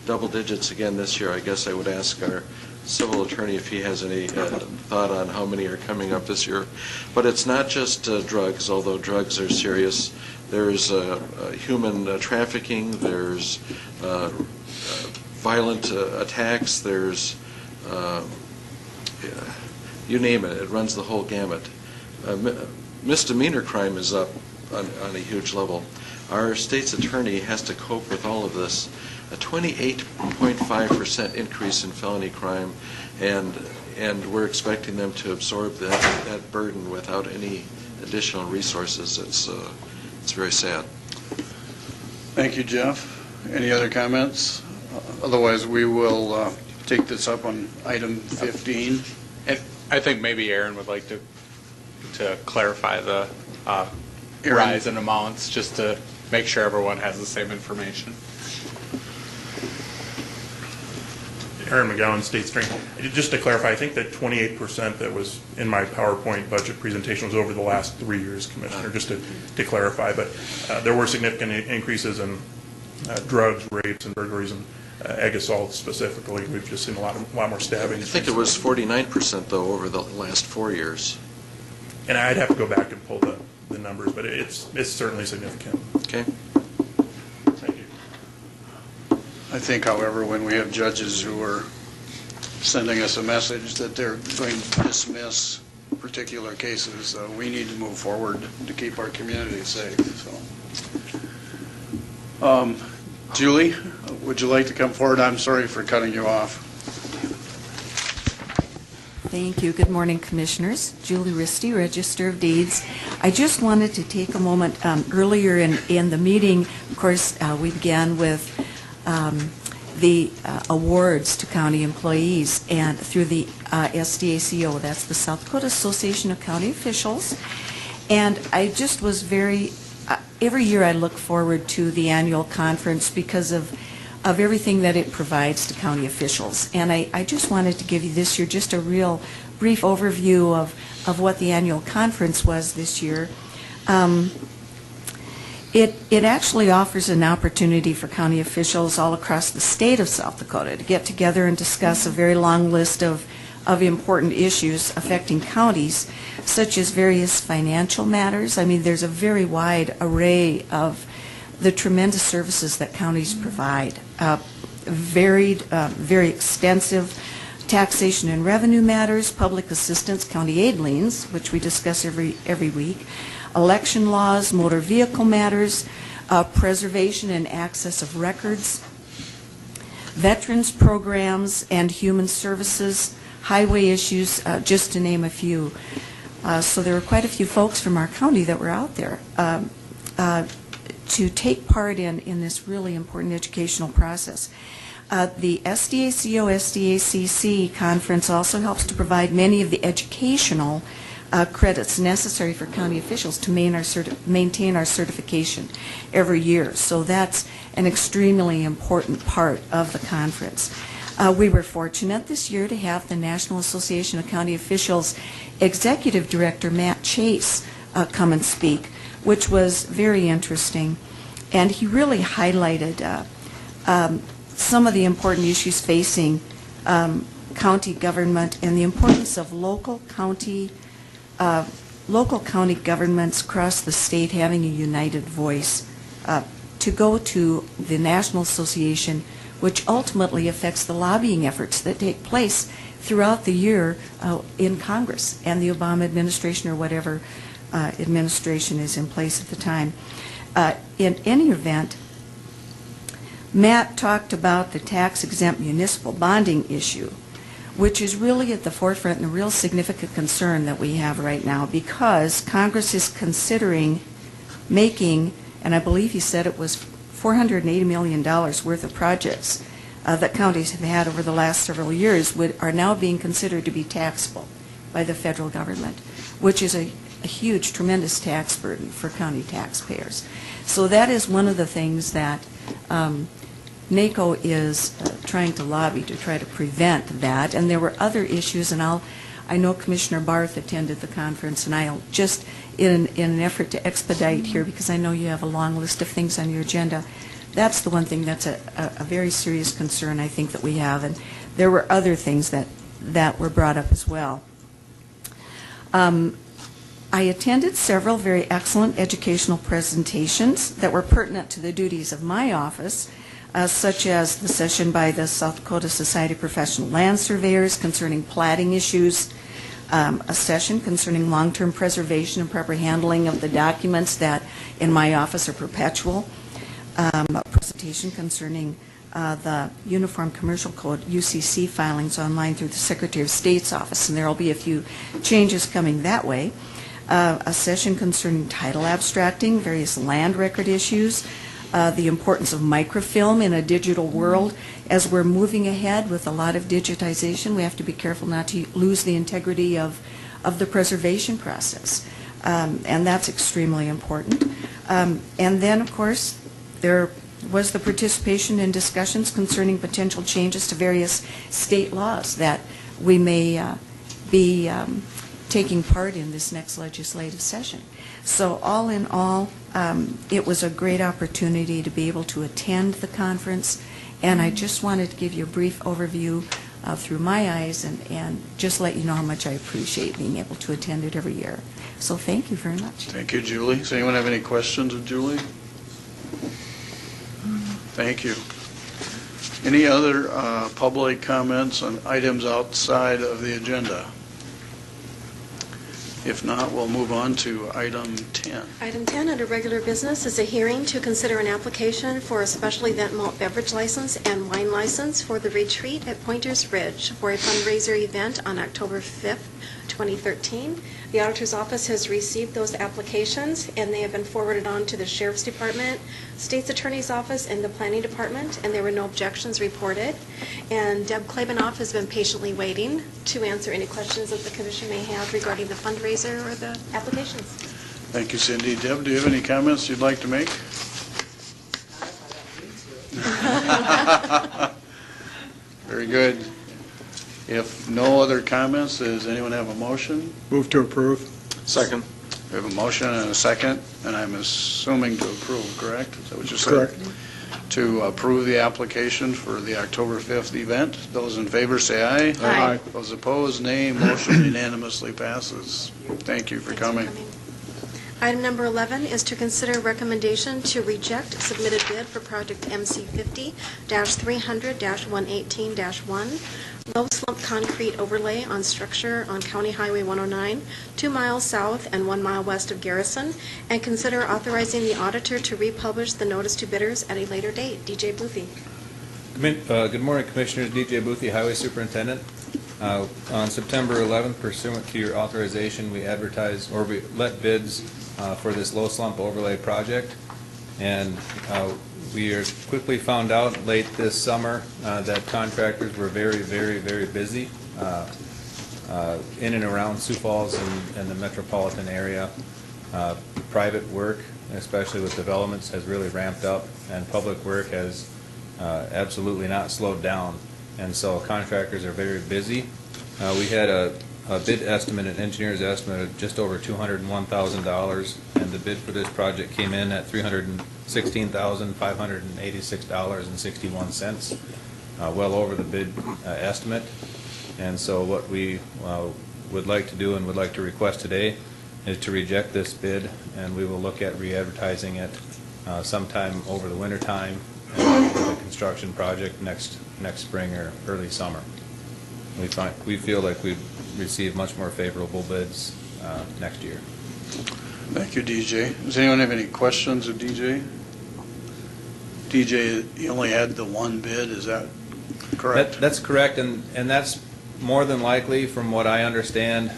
double digits again this year. I guess I would ask our civil attorney if he has any thought on how many are coming up this year. But it's not just drugs, although drugs are serious. There's human trafficking, there's violent attacks, there's, you name it, it runs the whole gamut. Misdemeanor crime is up on a huge level. Our state's attorney has to cope with all of this. A 28.5% increase in felony crime, and we're expecting them to absorb that burden without any additional resources. It's very sad. Thank you, Jeff. Any other comments? Otherwise, we will take this up on item 15. And I think maybe Aaron would like to clarify the Aaron. rise in amounts, just to make sure everyone has the same information. Aaron McGowan, State Attorney. Just to clarify, I think that 28% that was in my PowerPoint budget presentation was over the last 3 years, Commissioner, just to clarify. But there were significant increases in drugs, rapes, and burglaries, and egg assaults specifically. We've just seen a lot more stabbings. I think it was 49%, though, over the last 4 years. And I'd have to go back and pull the numbers, but it's certainly significant. Okay. Thank you. I think, however, when we have judges who are sending us a message that they're going to dismiss particular cases, we need to move forward to keep our community safe. So, Julie, would you like to come forward? I'm sorry for cutting you off. Thank you. Good morning, Commissioners. Julie Risty, Register of Deeds. I just wanted to take a moment. Earlier in the meeting, of course, we began with the awards to county employees, and through the SDACO, that's the South Dakota Association of County Officials. And I just was every year I look forward to the annual conference because of everything that it provides to county officials. And I just wanted to give you this year just a real brief overview of what the annual conference was this year. It actually offers an opportunity for county officials all across the state of South Dakota to get together and discuss a very long list of important issues affecting counties, such as various financial matters. I mean, there's a very wide array of the tremendous services that counties provide. Varied, very extensive taxation and revenue matters, public assistance, county aid liens, which we discuss every week, election laws, motor vehicle matters, preservation and access of records, veterans programs and human services, highway issues, just to name a few. So there were quite a few folks from our county that were out there to take part in this really important educational process. The SDACO-SDACC conference also helps to provide many of the educational credits necessary for county officials to maintain our certification every year. So that's an extremely important part of the conference. We were fortunate this year to have the National Association of County Officials Executive Director Matt Chase come and speak, which was very interesting. And he really highlighted some of the important issues facing county government and the importance of local county governments across the state having a united voice to go to the National Association, which ultimately affects the lobbying efforts that take place throughout the year in Congress and the Obama administration or whatever administration is in place at the time. In any event, Matt talked about the tax-exempt municipal bonding issue, which is really at the forefront and a real significant concern that we have right now, because Congress is considering making, and I believe he said it was $480 million worth of projects that counties have had over the last several years are now being considered to be taxable by the federal government, which is a huge, tremendous tax burden for county taxpayers. So that is one of the things that NACO is trying to lobby to try to prevent that. And there were other issues, and I know Commissioner Barth attended the conference, and I'll just, in an effort to expedite here, because I know you have a long list of things on your agenda, that's the one thing that's a very serious concern I think that we have. And there were other things that were brought up as well. I attended several very excellent educational presentations that were pertinent to the duties of my office, such as the session by the South Dakota Society of Professional Land Surveyors concerning platting issues, a session concerning long-term preservation and proper handling of the documents that in my office are perpetual, a presentation concerning the Uniform Commercial Code, UCC, filings online through the Secretary of State's office, and there will be a few changes coming that way. A session concerning title abstracting, various land record issues, the importance of microfilm in a digital world. As we're moving ahead with a lot of digitization, we have to be careful not to lose the integrity of the preservation process, and that's extremely important. And then, of course, there was the participation in discussions concerning potential changes to various state laws that we may be taking part in this next legislative session. So all in all, it was a great opportunity to be able to attend the conference, and I just wanted to give you a brief overview through my eyes and just let you know how much I appreciate being able to attend it every year. So thank you very much. Thank you, Julie. Does anyone have any questions of Julie? Thank you. Any other public comments on items outside of the agenda? If not, we'll move on to item 10. Item 10 under regular business is a hearing to consider an application for a special event malt beverage license and wine license for the retreat at Pointers Ridge for a fundraiser event on October 5th, 2013. The auditor's office has received those applications, and they have been forwarded on to the Sheriff's Department, State's Attorney's Office, and the Planning Department, and there were no objections reported. And Deb Klebanoff has been patiently waiting to answer any questions that the Commission may have regarding the fundraiser or the applications. Thank you, Cindy. Deb, do you have any comments you'd like to make? Very good. If no other comments, does anyone have a motion? Move to approve. Second. We have a motion and a second, and I'm assuming to approve, correct? Is that what you said? Correct. To approve the application for the October 5th event. Those in favor say aye. Aye. Those opposed, nay. Motion unanimously passes. Thank you for coming. Item number 11 is to consider recommendation to reject submitted bid for project MC50-300-118-1, low slump concrete overlay on structure on County Highway 109, 2 miles south and 1 mile west of Garrison, and consider authorizing the auditor to republish the notice to bidders at a later date. DJ Boothie. Good morning, Commissioners. DJ Boothie, Highway Superintendent. On September 11th, pursuant to your authorization, we advertised, or we let bids for this low slump overlay project, and we quickly found out late this summer that contractors were very, very, very busy. in and around Sioux Falls and the metropolitan area. Private work, especially with developments, has really ramped up, and public work has absolutely not slowed down. And so contractors are very busy. We had a bid estimate, an engineer's estimate of just over $201,000, and the bid for this project came in at $316,586.61, well over the bid estimate. And so what we would like to do and would like to request today is to reject this bid, and we will look at re-advertising it sometime over the winter time and for the construction project next spring or early summer. We feel like we've received much more favorable bids next year. Thank you, DJ. Does anyone have any questions of DJ? DJ, you only had the one bid, is that correct? That's correct, and that's more than likely, from what I understand,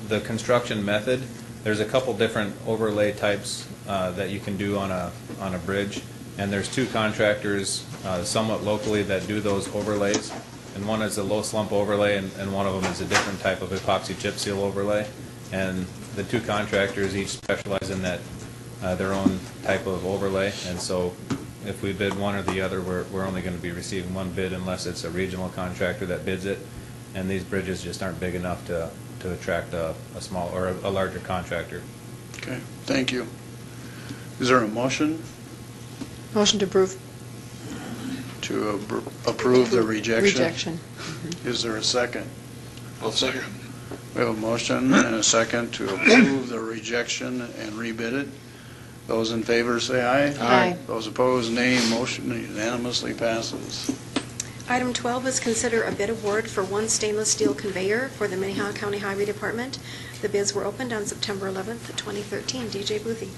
the construction method. There's a couple different overlay types that you can do on a bridge, and there's two contractors somewhat locally that do those overlays, and one is a low slump overlay, and one of them is a different type of epoxy chip seal overlay. And the two contractors each specialize in that their own type of overlay, and so if we bid one or the other, we're only going to be receiving one bid unless it's a regional contractor that bids it, and these bridges just aren't big enough to attract a small or a larger contractor. Okay, thank you. Is there a motion? Motion to approve. To approve the rejection? Rejection. Is there a second? I'll second. We have a motion and a second to approve the rejection and rebid it. Those in favor say aye. Aye. Those opposed, nay. Motion unanimously passes. Item 12 is consider a bid award for one stainless steel conveyor for the Minnehaha County Highway Department. The bids were opened on September 11th, 2013. DJ Boothie.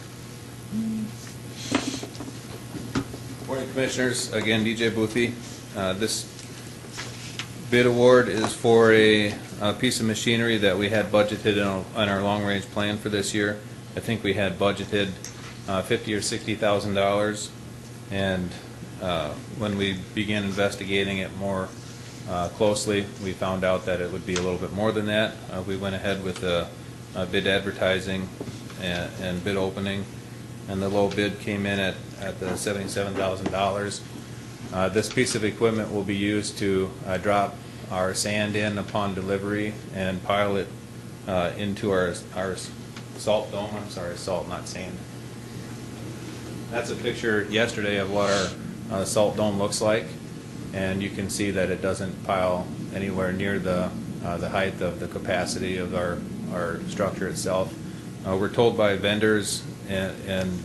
Morning, Commissioners. Again, DJ Boothie. This bid award is for a piece of machinery that we had budgeted in our long-range plan for this year. I think we had budgeted $50,000 or $60,000, and when we began investigating it more closely, we found out that it would be a little bit more than that. We went ahead with bid advertising and bid opening, and the low bid came in at the $77,000. This piece of equipment will be used to drop our sand in upon delivery and pile it into our salt dome. I'm sorry, salt, not sand. That's a picture yesterday of what our salt dome looks like, and you can see that it doesn't pile anywhere near the height of the capacity of our structure itself. We're told by vendors and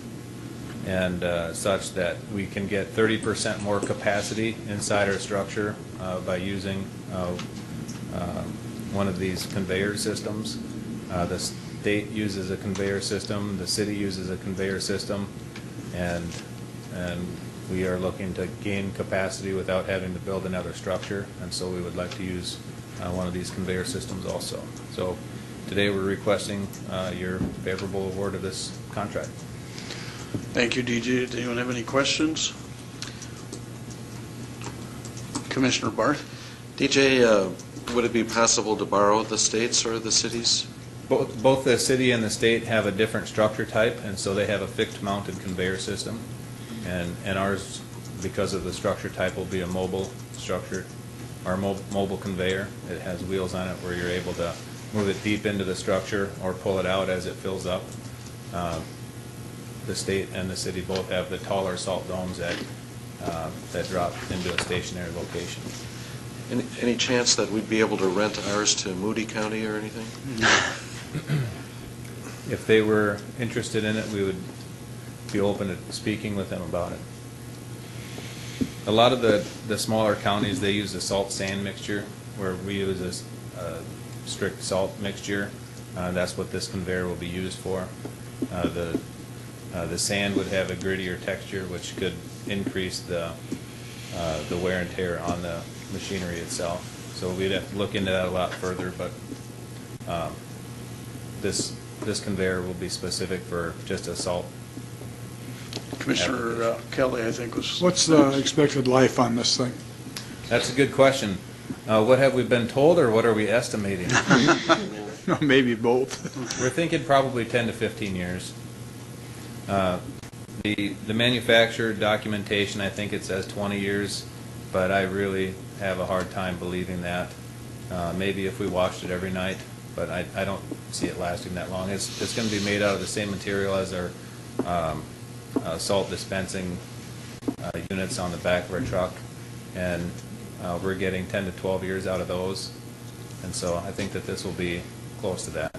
such that we can get 30% more capacity inside our structure by using one of these conveyor systems. The state uses a conveyor system, the city uses a conveyor system, and we are looking to gain capacity without having to build another structure, and so we would like to use one of these conveyor systems also. So today we're requesting your favorable award of this contract. Thank you, DJ. Does anyone have any questions? Commissioner Barth? DJ, would it be possible to borrow the states or the cities? Both the city and the state have a different structure type, and so they have a fixed mounted conveyor system. And ours, because of the structure type, will be a mobile structure, our mobile conveyor. It has wheels on it where you're able to move it deep into the structure or pull it out as it fills up. The state and the city both have the taller salt domes that drop into a stationary location. Any chance that we'd be able to rent ours to Moody County or anything? If they were interested in it, we would be open to speaking with them about it. A lot of the smaller counties, they use a salt sand mixture, where we use a strict salt mixture. That's what this conveyor will be used for. The sand would have a grittier texture, which could increase the wear and tear on the machinery itself. So we'd have to look into that a lot further, but this conveyor will be specific for just a salt. Commissioner Kelly, I think was... What's the expected life on this thing? That's a good question. What have we been told, or what are we estimating? Maybe both. We're thinking probably 10 to 15 years. The manufacturer documentation, I think it says 20 years, but I really have a hard time believing that. Maybe if we washed it every night, but I don't see it lasting that long. It's going to be made out of the same material as our salt dispensing units on the back of our truck, and we're getting 10 to 12 years out of those, and so I think that this will be close to that.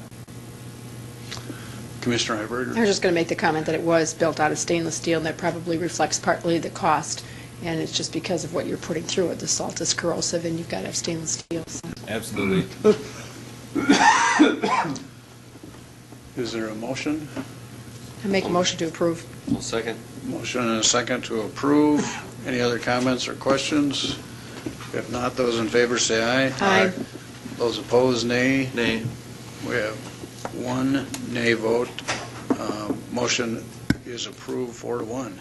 Commissioner Heiberger? I was just going to make the comment that it was built out of stainless steel, and that probably reflects partly the cost, and it's just because of what you're putting through it. The salt is corrosive, and you've got to have stainless steel. So. Absolutely. Is there a motion? I make a motion to approve. I'll second. Motion and a second to approve. Any other comments or questions? If not, those in favor say aye. Aye. Those opposed, nay. Nay. We have one nay vote. Motion is approved 4-1.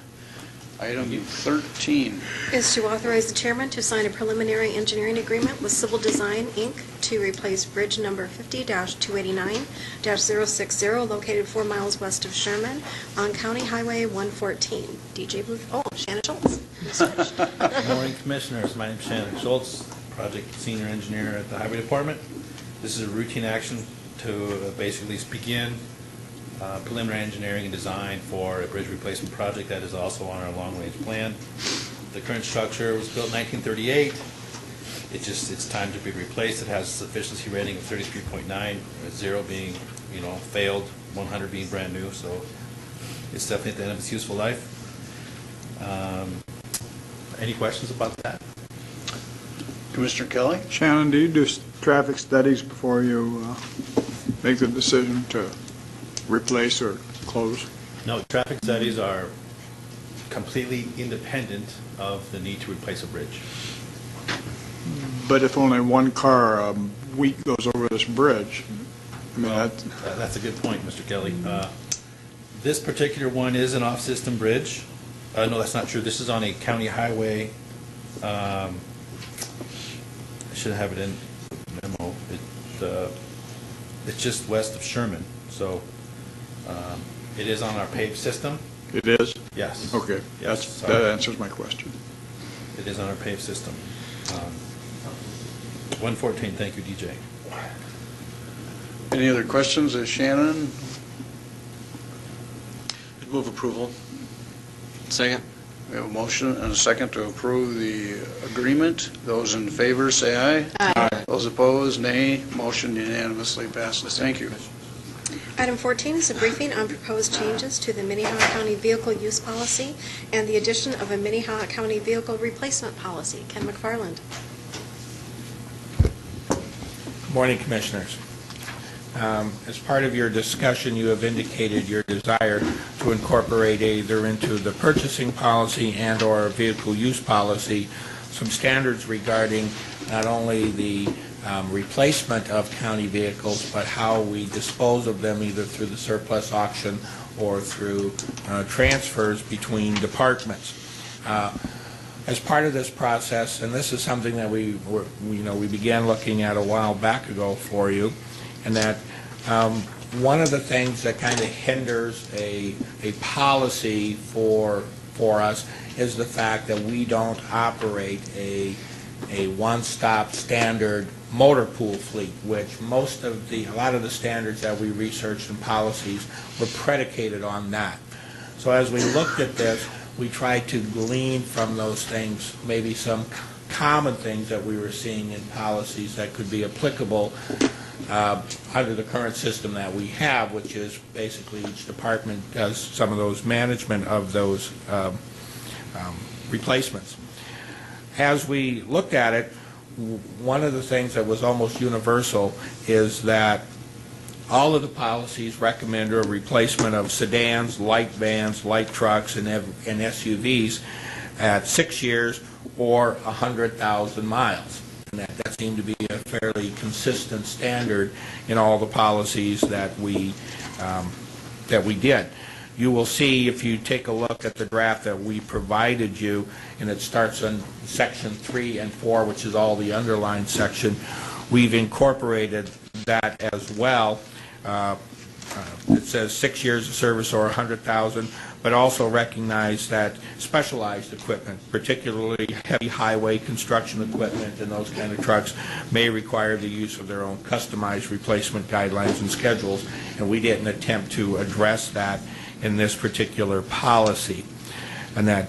Item 13. Is to authorize the chairman to sign a preliminary engineering agreement with Civil Design, Inc. to replace bridge number 50-289-060 located 4 miles west of Sherman on County Highway 114. DJ Booth, Shannon Schultz. Good morning, Commissioners. My name is Shannon Schultz, Project Senior Engineer at the Highway Department. This is a routine action to basically begin preliminary engineering and design for a bridge replacement project that is also on our long-range plan. The current structure was built in 1938. It's time to be replaced. It has a sufficiency rating of 33.9, 0 being, failed, 100 being brand new. So it's definitely at the end of its useful life. Any questions about that? Commissioner Kelly? Shannon, do you do traffic studies before you make the decision to replace or close? No, traffic studies are completely independent of the need to replace a bridge. But if only one car a week goes over this bridge, I mean, that's a good point, Mr. Kelly. This particular one is an off-system bridge. No, that's not true. This is on a county highway. I should have it in the memo. It's just west of Sherman, so it is on our paved system. It is? Yes. Okay, yes, that answers my question. It is on our paved system. 114, thank you, DJ. Any other questions of Shannon? Move approval. Second. We have a motion and a second to approve the agreement. Those in favor say aye. Aye. Those opposed, nay. Motion unanimously passes. Thank you. Item 14 is a briefing on proposed changes to the Minnehaha County Vehicle Use Policy and the addition of a Minnehaha County Vehicle Replacement Policy. Ken McFarland. Good morning, Commissioners. As part of your discussion, you have indicated your desire to incorporate either into the purchasing policy and or vehicle use policy some standards regarding not only the replacement of county vehicles, but how we dispose of them either through the surplus auction or through transfers between departments. As part of this process, and this is something that we began looking at a while back ago for you, and that one of the things that kind of hinders a policy for us is the fact that we don't operate a one-stop standard motor pool fleet, which a lot of the standards that we researched and policies were predicated on that. So as we looked at this, we tried to glean from those things maybe some common things that we were seeing in policies that could be applicable under the current system that we have, which is basically each department does some of those management of those replacements. As we looked at it, one of the things that was almost universal is that all of the policies recommend a replacement of sedans, light vans, light trucks, and SUVs at 6 years or 100,000 miles. And that seemed to be a fairly consistent standard in all the policies that we did. you will see if you take a look at the draft that we provided you, and it starts on section 3 and 4, which is all the underlined section, we've incorporated that as well. It says 6 years of service or 100,000, but also recognize that specialized equipment, particularly heavy highway construction equipment and those kind of trucks, may require the use of their own customized replacement guidelines and schedules, and we didn't attempt to address that in this particular policy. And that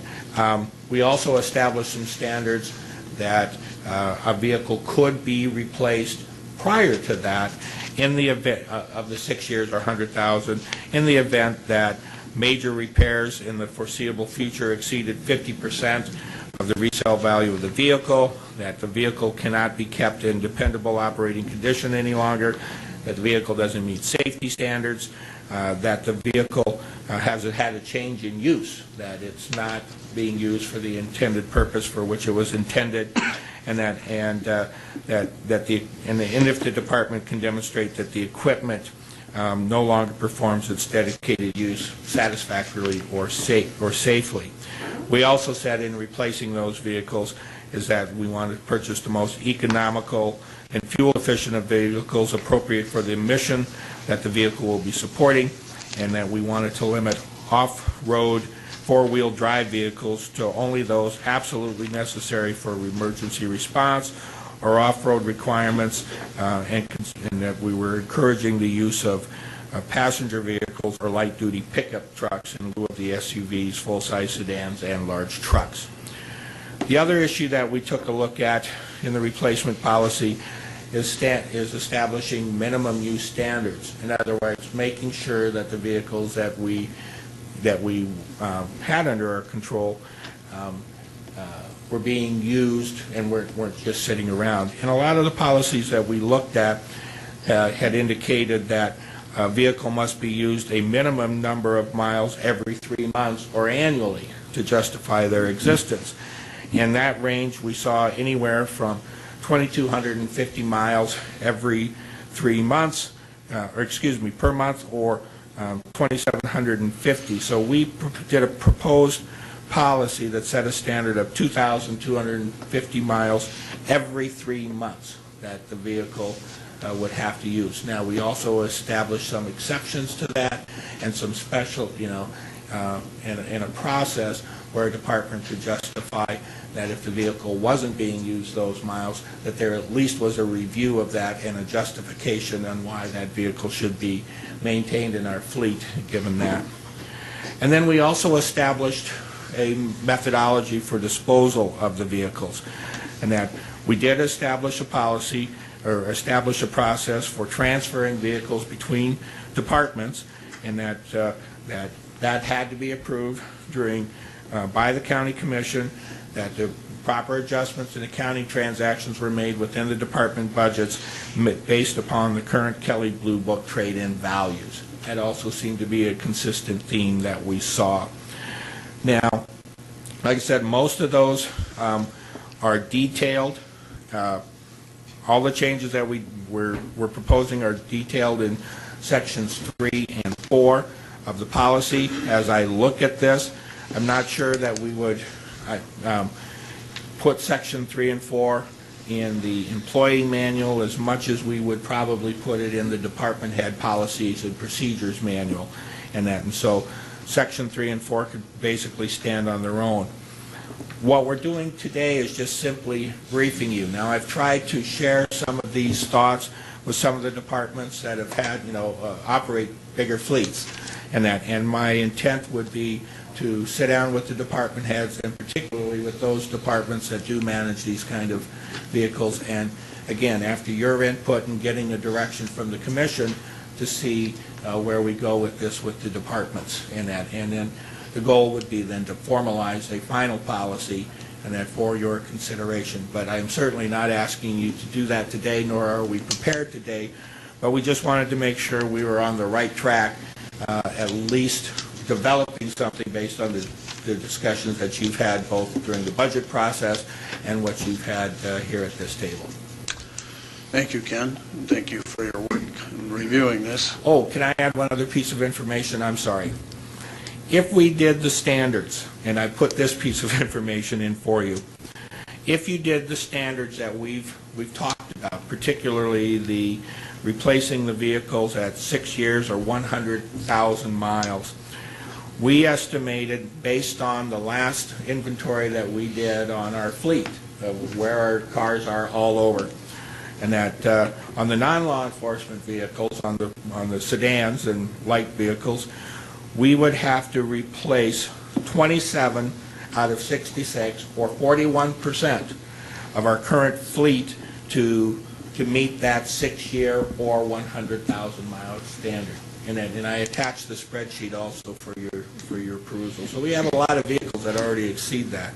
we also established some standards that a vehicle could be replaced prior to that in the event of the 6 years or 100,000, in the event that major repairs in the foreseeable future exceeded 50% of the resale value of the vehicle, that the vehicle cannot be kept in dependable operating condition any longer, that the vehicle doesn't meet safety standards, that the vehicle has had a change in use, that it's not being used for the intended purpose for which it was intended, and if the department can demonstrate that the equipment no longer performs its dedicated use satisfactorily or safely. We also said in replacing those vehicles is that we want to purchase the most economical and fuel-efficient of vehicles appropriate for the mission that the vehicle will be supporting, and that we wanted to limit off-road four-wheel drive vehicles to only those absolutely necessary for emergency response or off-road requirements, and that we were encouraging the use of passenger vehicles or light-duty pickup trucks in lieu of the SUVs, full-size sedans, and large trucks. The other issue that we took a look at in the replacement policy is establishing minimum use standards. In other words, making sure that the vehicles that we had under our control were being used and weren't just sitting around. And a lot of the policies that we looked at had indicated that a vehicle must be used a minimum number of miles every 3 months or annually to justify their existence. In that range, we saw anywhere from 2,250 miles every 3 months, per month, or 2,750. So we did a proposed policy that set a standard of 2,250 miles every 3 months that the vehicle would have to use. Now, we also established some exceptions to that and some special, in a process where a department could justify that if the vehicle wasn't being used those miles, that there at least was a review of that and a justification on why that vehicle should be maintained in our fleet, given that. And then we also established a methodology for disposal of the vehicles, and that we did establish a policy or establish a process for transferring vehicles between departments, and that had to be approved by the county commission, that the proper adjustments in accounting transactions were made within the department budgets based upon the current Kelly Blue Book trade-in values. That also seemed to be a consistent theme that we saw. Now, like I said, most of those are detailed. All the changes that we're proposing are detailed in sections 3 and 4 of the policy. As I look at this, I'm not sure that we would put section 3 and 4 in the employee manual as much as we would probably put it in the department head policies and procedures manual and so section 3 and 4 could basically stand on their own. What we're doing today is just simply briefing you. Now, I've tried to share some of these thoughts with some of the departments that have had, operate bigger fleets, and my intent would be to sit down with the department heads, and particularly with those departments that do manage these kind of vehicles, and again, after your input and getting a direction from the commission, to see where we go with this with the departments and then the goal would be then to formalize a final policy and that for your consideration. But I am certainly not asking you to do that today, nor are we prepared today, but we just wanted to make sure we were on the right track, at least developing something based on the discussions that you've had both during the budget process and what you've had here at this table. Thank you, Ken. And thank you for your work in reviewing this. Oh, can I add one other piece of information? I'm sorry. if we did the standards, and I put this piece of information in for you, if you did the standards that we've talked about, particularly the replacing the vehicles at 6 years or 100,000 miles, we estimated, based on the last inventory that we did on our fleet, of where our cars are all over, and that on the non-law enforcement vehicles, on the sedans and light vehicles, we would have to replace 27 out of 66, or 41% of our current fleet to meet that 6-year or 100,000 mile standard. And I attached the spreadsheet also for your perusal. So we have a lot of vehicles that already exceed that.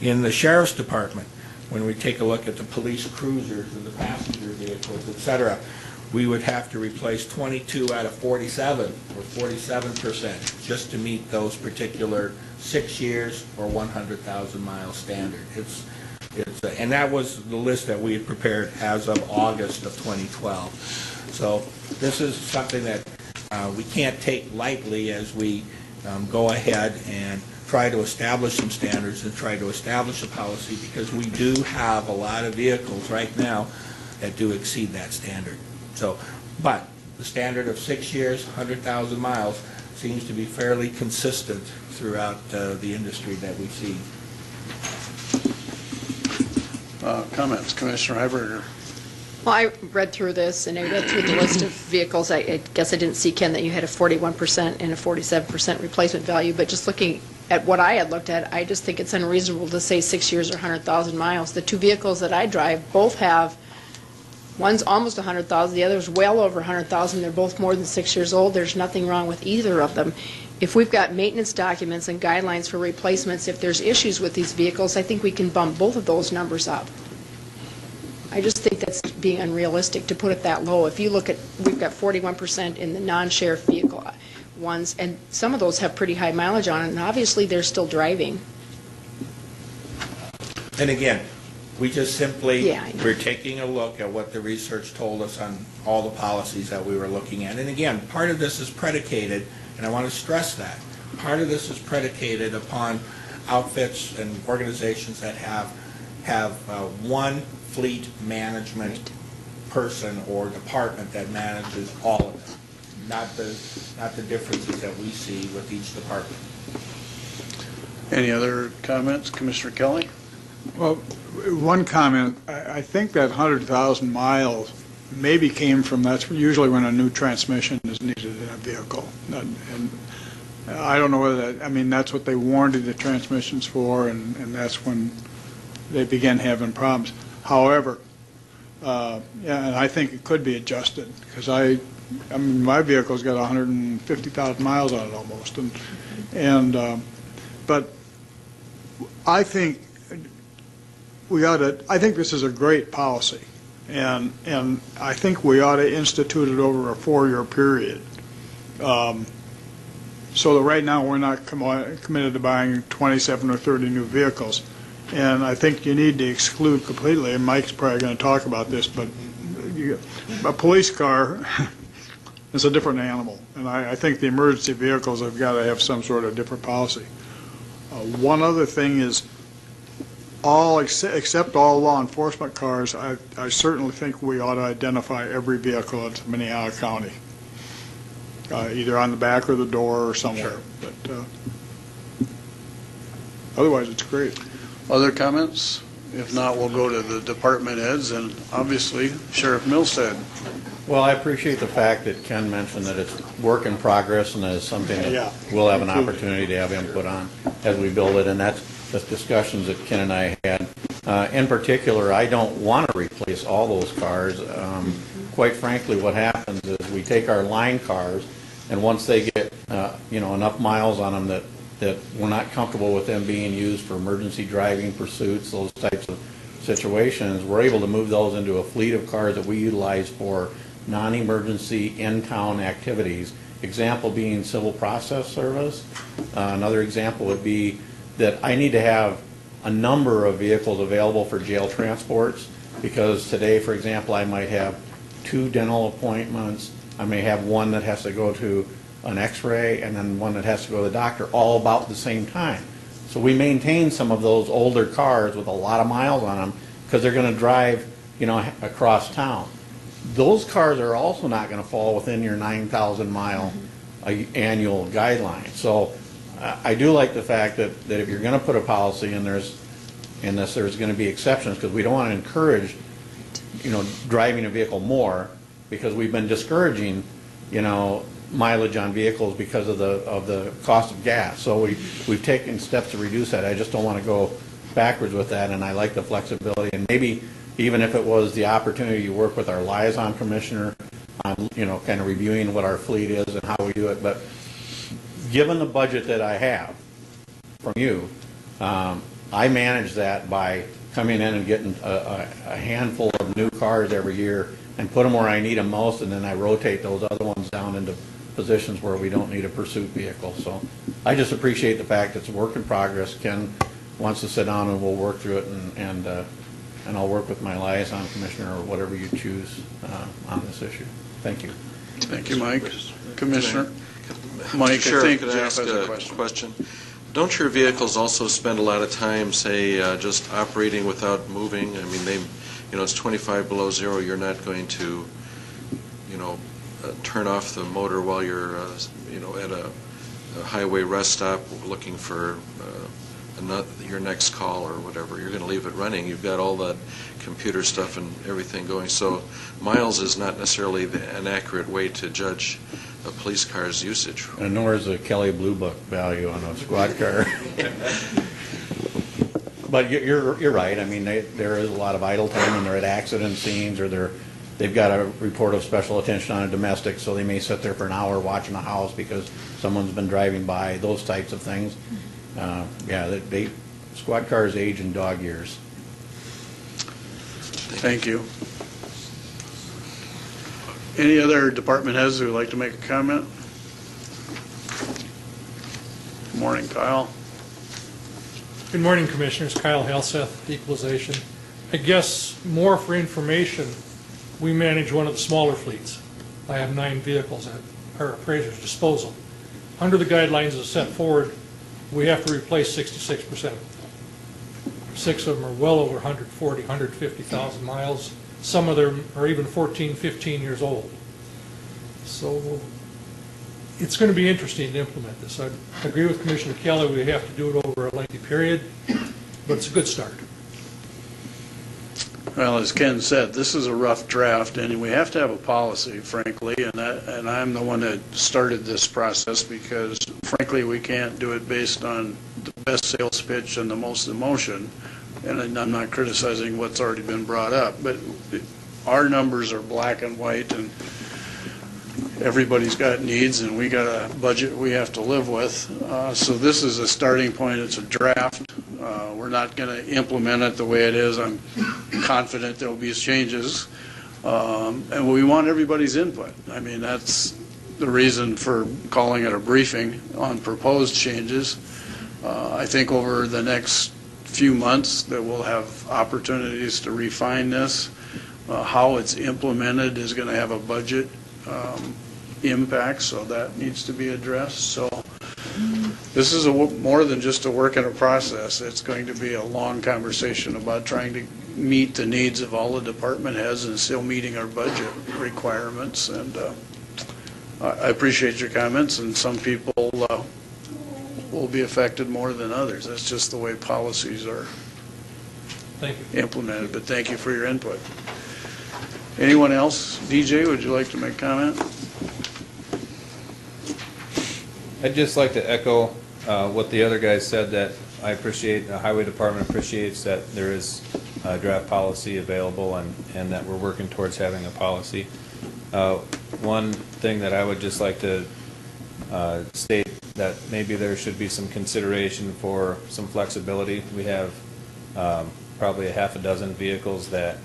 In the Sheriff's Department, when we take a look at the police cruisers and the passenger vehicles, et cetera, we would have to replace 22 out of 47, or 47%, just to meet those particular 6 years or 100,000 mile standard. And that was the list that we had prepared as of August of 2012. So this is something that we can't take lightly as we go ahead and try to establish some standards and try to establish a policy, because we do have a lot of vehicles right now that do exceed that standard. So, but the standard of 6 years, 100,000 miles seems to be fairly consistent throughout the industry that we see. Comments, Commissioner Heiberger? Well, I read through this, and I read through the list of vehicles. I guess I didn't see, Ken, that you had a 41% and a 47% replacement value, but just looking at what I had looked at, I just think it's unreasonable to say 6 years or 100,000 miles. The two vehicles that I drive both have, one's almost 100,000, the other's well over 100,000. They're both more than 6 years old. There's nothing wrong with either of them. If we've got maintenance documents and guidelines for replacements, if there's issues with these vehicles, I think we can bump both of those numbers up. I just think that's being unrealistic to put it that low. If you look at, we've got 41% in the non-sheriff vehicle ones, and some of those have pretty high mileage on it, and obviously they're still driving. And again, we just simply, Yeah, I know. we're taking a look at what the research told us on all the policies that we were looking at. And again, part of this is predicated, and I want to stress that, part of this is predicated upon outfits and organizations that have one fleet management person or department that manages all of them, not the differences that we see with each department. Any other comments, Commissioner Kelly? Well, one comment, I think that 100,000 miles maybe came from, that's usually when a new transmission is needed in a vehicle. And I don't know whether that, I mean, that's what they warranted the transmissions for, and that's when they began having problems. However, yeah, and I think it could be adjusted, because I mean, my vehicle's got 150,000 miles on it almost, but I think I think this is a great policy, and I think we ought to institute it over a 4-year period. So that right now we're not committed to buying 27 or 30 new vehicles. And I think you need to exclude completely, and Mike's probably going to talk about this, but a police car is a different animal. And I think the emergency vehicles have got to have some sort of different policy. One other thing is, except all law enforcement cars, I certainly think we ought to identify every vehicle in Minnehaha County, either on the back or the door or somewhere. Sure. But otherwise, it's great. Other comments? If not, we'll go to the department heads, and obviously Sheriff Milstead. Well, I appreciate the fact that Ken mentioned that it's work in progress and that it's something that we'll have an opportunity to have input on as we build it, and that's the discussions that Ken and I had. In particular, I don't want to replace all those cars. Quite frankly, what happens is we take our line cars, and once they get enough miles on them that we're not comfortable with them being used for emergency driving pursuits, those types of situations, we're able to move those into a fleet of cars that we utilize for non-emergency in-town activities. Example being civil process service. Another example would be that I need to have a number of vehicles available for jail transports, because today, for example, I might have 2 dental appointments. I may have one that has to go to an x-ray, and then one that has to go to the doctor, all about the same time. So we maintain some of those older cars with a lot of miles on them because they're going to drive, across town. Those cars are also not going to fall within your 9,000 mile annual guideline. So I do like the fact that if you're going to put a policy in there's going to be exceptions, because we don't want to encourage, driving a vehicle more, because we've been discouraging, mileage on vehicles because of the cost of gas. So we've taken steps to reduce that. I just don't want to go backwards with that, and I like the flexibility. And maybe even if it was the opportunity to work with our liaison commissioner on, kind of reviewing what our fleet is and how we do it. But given the budget that I have from you, I manage that by coming in and getting a handful of new cars every year and put them where I need them most, and then I rotate those other ones down into positions where we don't need a pursuit vehicle. So I just appreciate the fact it's a work in progress. Ken wants to sit down and we'll work through it, and I'll work with my liaison commissioner or whatever you choose on this issue. Thank you. Thank you, Mike. Commissioner? Mike, I think Jeff has a question. Don't your vehicles also spend a lot of time, say, just operating without moving? I mean, it's 25 below zero. You're not going to, turn off the motor while you're, at a highway rest stop looking for your next call or whatever. You're going to leave it running. You've got all that computer stuff and everything going. So miles is not necessarily an accurate way to judge a police car's usage. And nor is a Kelly Blue Book value on a squad car. But you're right. I mean, there is a lot of idle time when they're at accident scenes, or they've got a report of special attention on a domestic, so they may sit there for an hour watching a house because someone's been driving by, those types of things. Squad cars age in dog years. Thank you. Any other department heads who would like to make a comment? Good morning, Kyle. Good morning, Commissioners. Kyle Halseth, Equalization. I guess more for information, we manage one of the smaller fleets. I have 9 vehicles at our appraiser's disposal. Under the guidelines that are set forward, we have to replace 66% of them. 6 of them are well over 140, 150,000 miles. Some of them are even 14, 15 years old. So it's going to be interesting to implement this. I agree with Commissioner Kelly, we have to do it over a lengthy period, but it's a good start. Well, as Ken said, this is a rough draft, and we have to have a policy, frankly, and I'm the one that started this process because, frankly, we can't do it based on the best sales pitch and the most emotion, and I'm not criticizing what's already been brought up, but our numbers are black and white, and everybody's got needs, and we got a budget we have to live with. So this is a starting point. It's a draft. We're not going to implement it the way it is. I'm confident there will be changes. And we want everybody's input. I mean, that's the reason for calling it a briefing on proposed changes. I think over the next few months that we'll have opportunities to refine this. How it's implemented is going to have a budget impact, so that needs to be addressed. So this is more than just a work in a process. It's going to be a long conversation about trying to meet the needs of all the department heads and still meeting our budget requirements. And I appreciate your comments, and some people will be affected more than others. That's just the way policies are implemented. But thank you for your input. Anyone else? DJ, would you like to make a comment? I'd just like to echo what the other guys said, that I appreciate, the Highway Department appreciates that there is a draft policy available and that we're working towards having a policy. One thing that I would just like to state that maybe there should be some consideration for some flexibility. We have probably a half a dozen vehicles that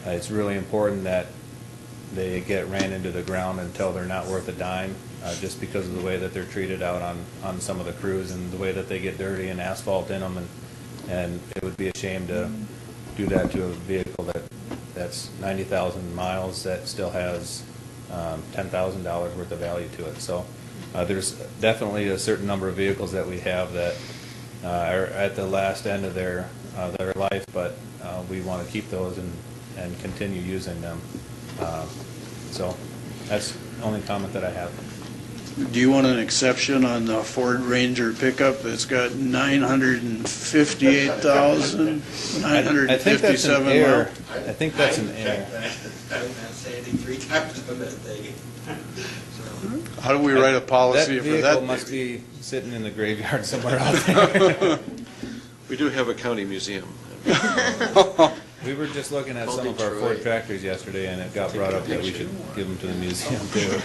it's really important that they get ran into the ground until they're not worth a dime, just because of the way that they're treated out on some of the crews and the way that they get dirty and asphalt in them, and it would be a shame to do that to a vehicle that's 90,000 miles that still has $10,000 worth of value to it. So There's definitely a certain number of vehicles that we have that are at the last end of their life, but we want to keep those and continue using them. So that's the only comment that I have. Do you want an exception on the Ford Ranger pickup that's got 958,957 I think that's an error. I think that's an error. How do we write a policy that for that? That vehicle must be sitting in the graveyard somewhere out there. We do have a county museum. We were just looking at some of our Ford tractors yesterday, and it got brought up that we should give them to the museum too.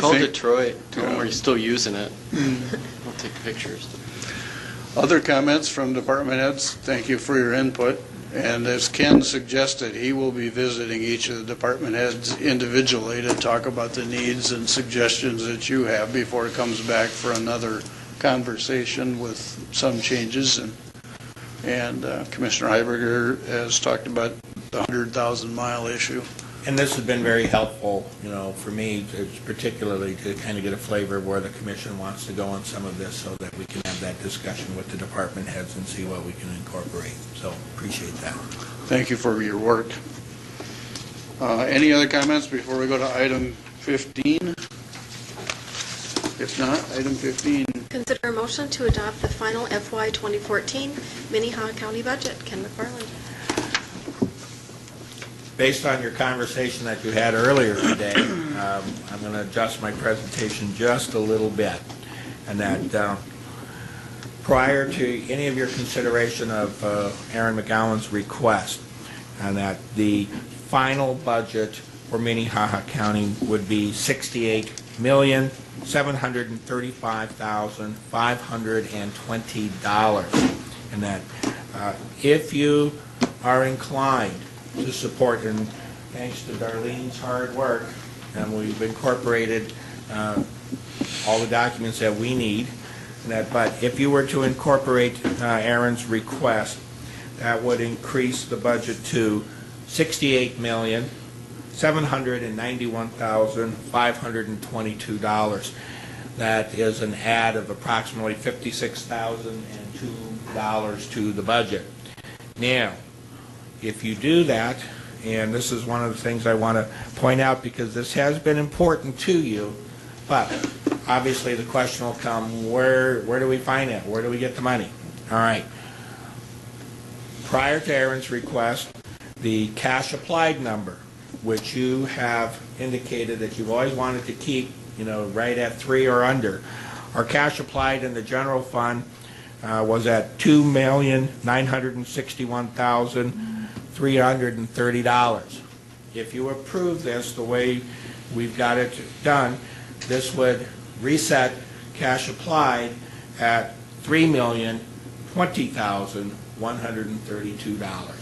Call Detroit. Tell them we're still using it. We'll take pictures. Other comments from department heads? Thank you for your input. And as Ken suggested, he will be visiting each of the department heads individually to talk about the needs and suggestions that you have before it comes back for another conversation with some changes. And Commissioner Heiberger has talked about the 100,000-mile issue. And this has been very helpful, for me, particularly to kind of get a flavor of where the commission wants to go on some of this so that we can have that discussion with the department heads and see what we can incorporate. So appreciate that. Thank you for your work. Any other comments before we go to item 15? If not, item 15. Consider a motion to adopt the final FY 2014 Minnehaha County budget. Ken McFarland. Based on your conversation that you had earlier today, I'm going to adjust my presentation just a little bit. And that prior to any of your consideration of Aaron McGowan's request, and that the final budget for Minnehaha County would be $68,735,520. And that if you are inclined to support, and thanks to Darlene's hard work, and we've incorporated all the documents that we need. But if you were to incorporate Aaron's request, that would increase the budget to $68,791,522. That is an add of approximately $56,002 to the budget. Now, if you do that, and this is one of the things I want to point out because this has been important to you, but obviously the question will come, where do we find it? Where do we get the money? All right. Prior to Aaron's request, the cash applied number, which you have indicated that you've always wanted to keep, right at 3 or under, our cash applied in the general fund was at $2,961,330. If you approve this the way we've got it done, this would reset cash applied at $3,020,132.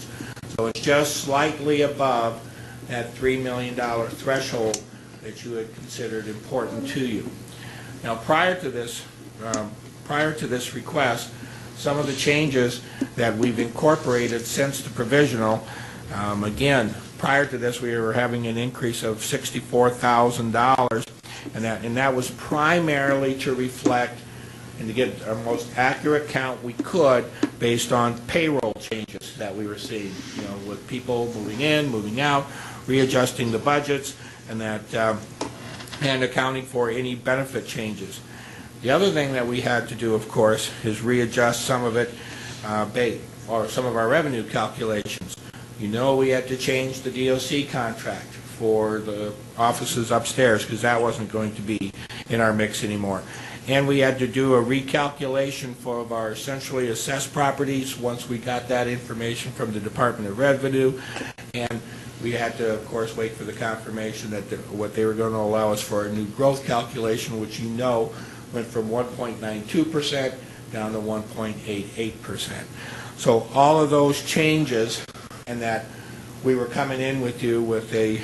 So it's just slightly above that $3 million threshold that you had considered important to you. Now, prior to this request, some of the changes that we've incorporated since the provisional, again, prior to this we were having an increase of $64,000, and that was primarily to reflect and to get our most accurate count we could based on payroll changes that we were seeing, with people moving in, moving out, readjusting the budgets, and and accounting for any benefit changes. The other thing that we had to do, of course, is readjust some of it, or some of our revenue calculations. We had to change the DOC contract for the offices upstairs because that wasn't going to be in our mix anymore. And we had to do a recalculation for our essentially assessed properties once we got that information from the Department of Revenue. And we had to, of course, wait for the confirmation that what they were going to allow us for a new growth calculation, which went from 1.92% down to 1.88%. So all of those changes, and that we were coming in with you with a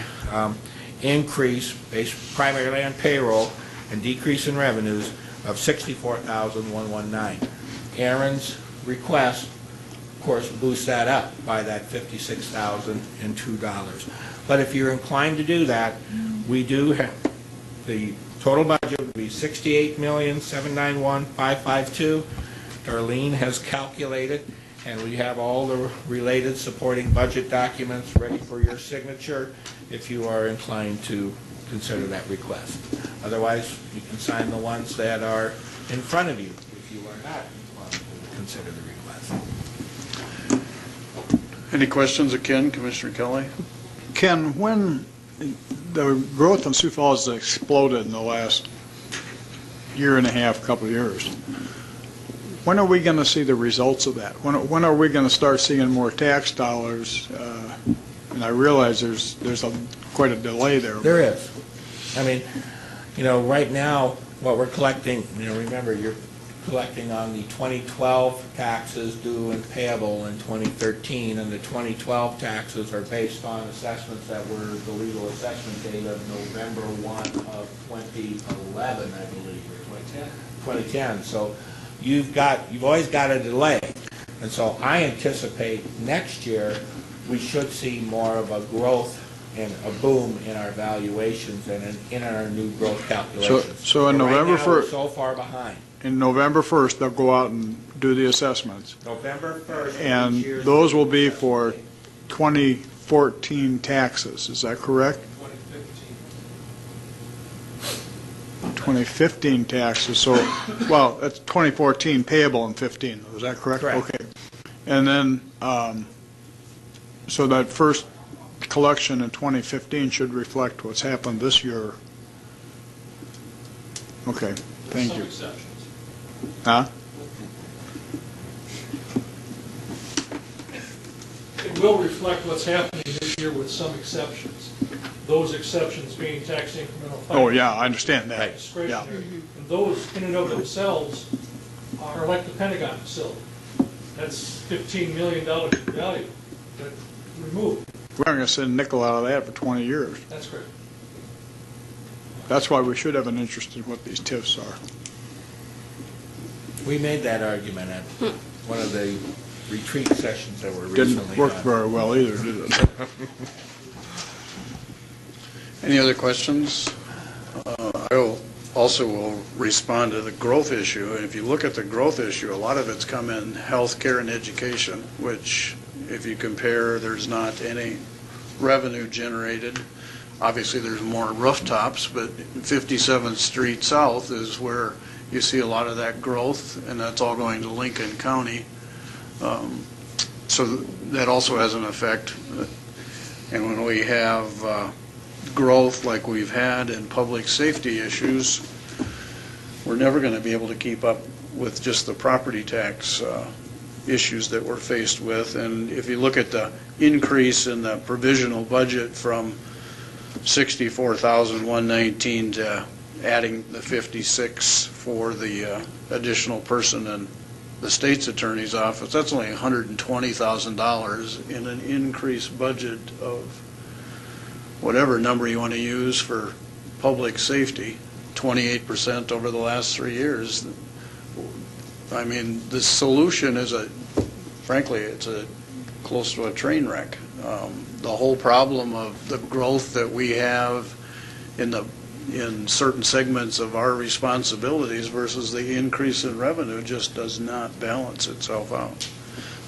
increase based primarily on payroll and decrease in revenues of $64,119. Aaron's request, of course, boosts that up by that $56,002. But if you're inclined to do that, we do have the Total budget would be $68,791,552. Darlene has calculated, and we have all the related supporting budget documents ready for your signature if you are inclined to consider that request. Otherwise, you can sign the ones that are in front of you if you are not inclined to consider the request. Any questions of Ken, Commissioner Kelly? Ken, when the growth in Sioux Falls has exploded in the last year and a half, couple of years, when are we going to see the results of that? When are we going to start seeing more tax dollars? And I realize there's quite a delay there. There is. I mean, right now, what we're collecting, remember, you're collecting on the 2012 taxes due and payable in 2013, and the 2012 taxes are based on assessments that were the legal assessment date of November 1 of 2011, I believe, or 2010. So you've always got a delay. And so I anticipate next year we should see more of a growth and a boom in our valuations and in our new growth calculations. So in November 1st, we're so far behind. In November 1st, they'll go out and do the assessments. November 1st. And those will be for 2014 taxes, is that correct? 2015 taxes, so, well, that's 2014 payable in 15, is that correct? Correct. Okay. And then, so that first collection in 2015 should reflect what's happened this year. Okay, thank you. Huh? It will reflect what's happening this year with some exceptions. Those exceptions being tax incremental financing. Oh, yeah, I understand that. Discretionary. And those in and of themselves are like the Pentagon facility. That's $15 million in value that removed. We're not going to send a nickel out of that for 20 years. That's correct. That's why we should have an interest in what these TIFs are. We made that argument at one of the retreat sessions that were recently Didn't work done. very well either, did it? Any other questions? I also will respond to the growth issue. And if you look at the growth issue, a lot of it's come in healthcare and education, which if you compare, there's not any revenue generated. Obviously, there's more rooftops, but 57th Street South is where you see a lot of that growth, and that's all going to Lincoln County. So that also has an effect. And when we have growth like we've had in public safety issues, we're never going to be able to keep up with just the property tax issues that we're faced with. And if you look at the increase in the provisional budget from $64,119 to adding the 56 for the additional person in the state's attorney's office, that's only $120,000 in an increased budget of whatever number you want to use for public safety, 28% over the last 3 years. I mean, the solution is frankly, it's close to a train wreck. The whole problem of the growth that we have in certain segments of our responsibilities versus the increase in revenue just does not balance itself out.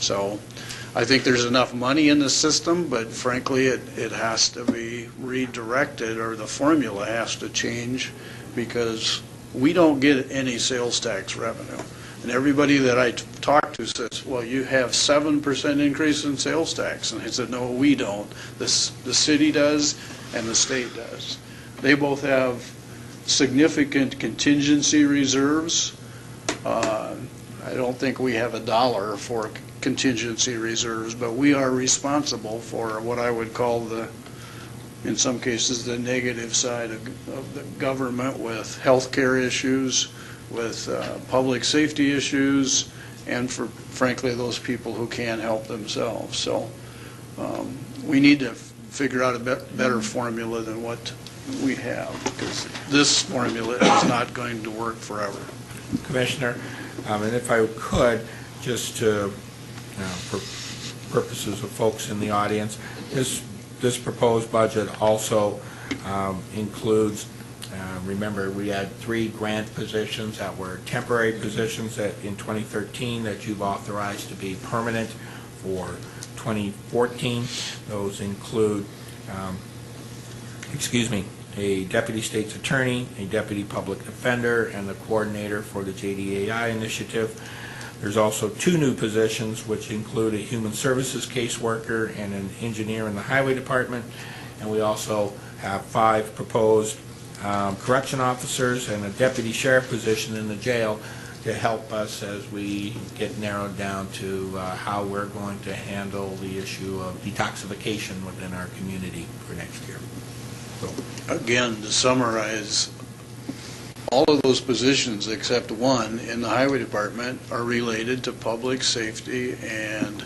So I think there's enough money in the system, but frankly, it has to be redirected, or the formula has to change, because we don't get any sales tax revenue. And everybody that I talk to says, well, you have 7% increase in sales tax. And I said, no, we don't. The city does and the state does. They both have significant contingency reserves. I don't think we have $1 for contingency reserves, but we are responsible for what I would call in some cases, the negative side of the government, with healthcare issues, with public safety issues, and for, frankly, those people who can't help themselves. So we need to figure out a better formula than what we have, because this formula is not going to work forever. Commissioner, and if I could, just to, for purposes of folks in the audience, this proposed budget also includes Remember, we had 3 grant positions that were temporary positions that in 2013 that you've authorized to be permanent for 2014. Those include, a deputy state's attorney, a deputy public defender, and the coordinator for the JDAI initiative. There's also 2 new positions, which include a human services caseworker and an engineer in the highway department. And we also have 5 proposed correction officers and a deputy sheriff position in the jail to help us as we get narrowed down to how we're going to handle the issue of detoxification within our community for next year. So, Again, to summarize, all of those positions except one in the highway department are related to public safety and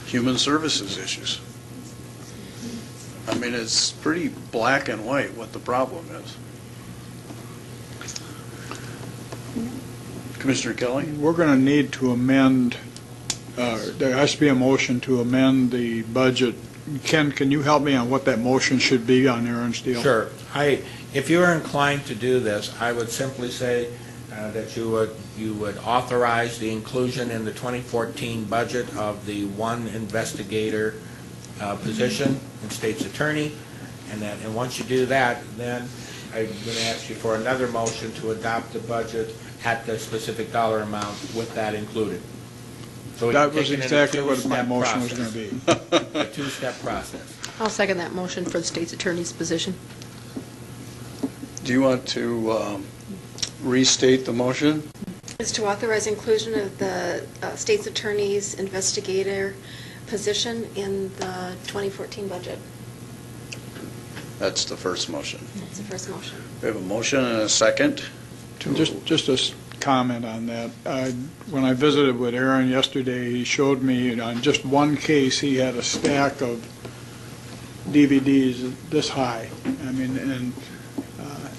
human services issues. I mean, it's pretty black and white what the problem is. Commissioner Kelly? We're going to need to amend, there has to be a motion to amend the budget. Ken, can you help me on what that motion should be on Aaron's deal? Sure. If you are inclined to do this, I would simply say that you would authorize the inclusion in the 2014 budget of the 1 investigator position in state's attorney, and once you do that, then I'm going to ask you for another motion to adopt the budget at the specific dollar amount with that included. So that was exactly what my motion was going to be. A 2-step process. I'll second that motion for the state's attorney's position. Do you want to restate the motion? It's to authorize inclusion of the state's attorney's investigator position in the 2014 budget. That's the first motion. That's the first motion. We have a motion and a second. Just a comment on that. When I visited with Aaron yesterday, he showed me on just one case he had a stack of DVDs this high. I mean,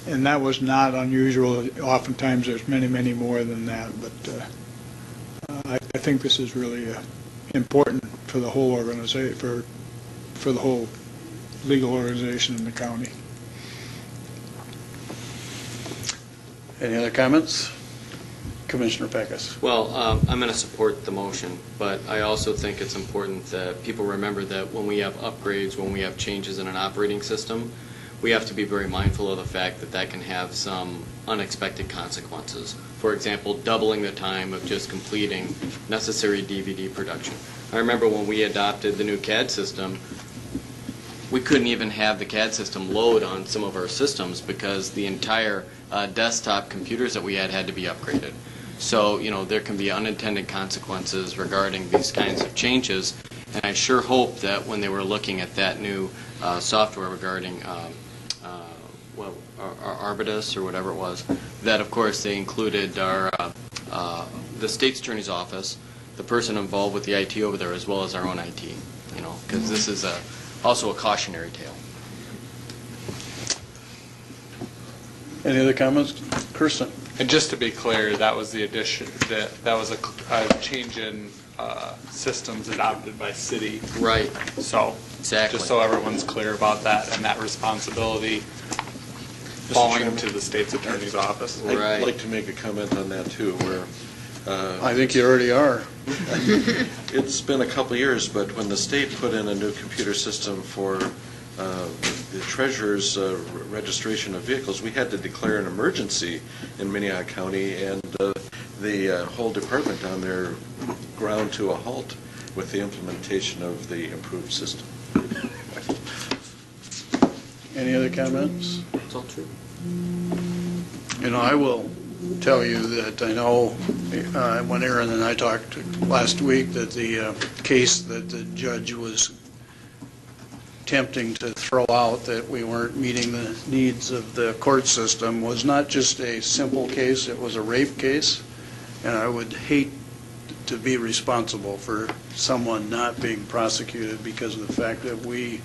and that was not unusual. Oftentimes there's many, many more than that. But I think this is really important for the whole organization, for the whole legal organization in the county. Any other comments? Commissioner Peckus. Well, I'm going to support the motion, but I also think it's important that people remember that when we have upgrades, when we have changes in an operating system, we have to be very mindful of the fact that that can have some unexpected consequences. For example, doubling the time of just completing necessary DVD production. I remember when we adopted the new CAD system, we couldn't even have the CAD system load on some of our systems because the entire desktop computers that we had to be upgraded. So, there can be unintended consequences regarding these kinds of changes, and I sure hope that when they were looking at that new software regarding Arbitus or whatever it was, that of course they included our the state's attorney's office, the person involved with the IT over there, as well as our own IT, because this is also a cautionary tale. Any other comments? Kirsten? And just to be clear, that was the addition, that was a change in systems adopted by city. Right. So, exactly. Just so everyone's clear about that and that responsibility falling to the state's attorney's office. Right. I'd like to make a comment on that too, where I think you already are. It's been a couple of years, but when the state put in a new computer system for the treasurer's registration of vehicles, we had to declare an emergency in Minnehaha County, and the whole department down there ground to a halt with the implementation of the improved system. Any other comments? It's all true. I will tell you that I know when Aaron and I talked last week that the case that the judge was attempting to throw out, that we weren't meeting the needs of the court system, was not just a simple case, it was a rape case, and I would hate to be responsible for someone not being prosecuted because of the fact that we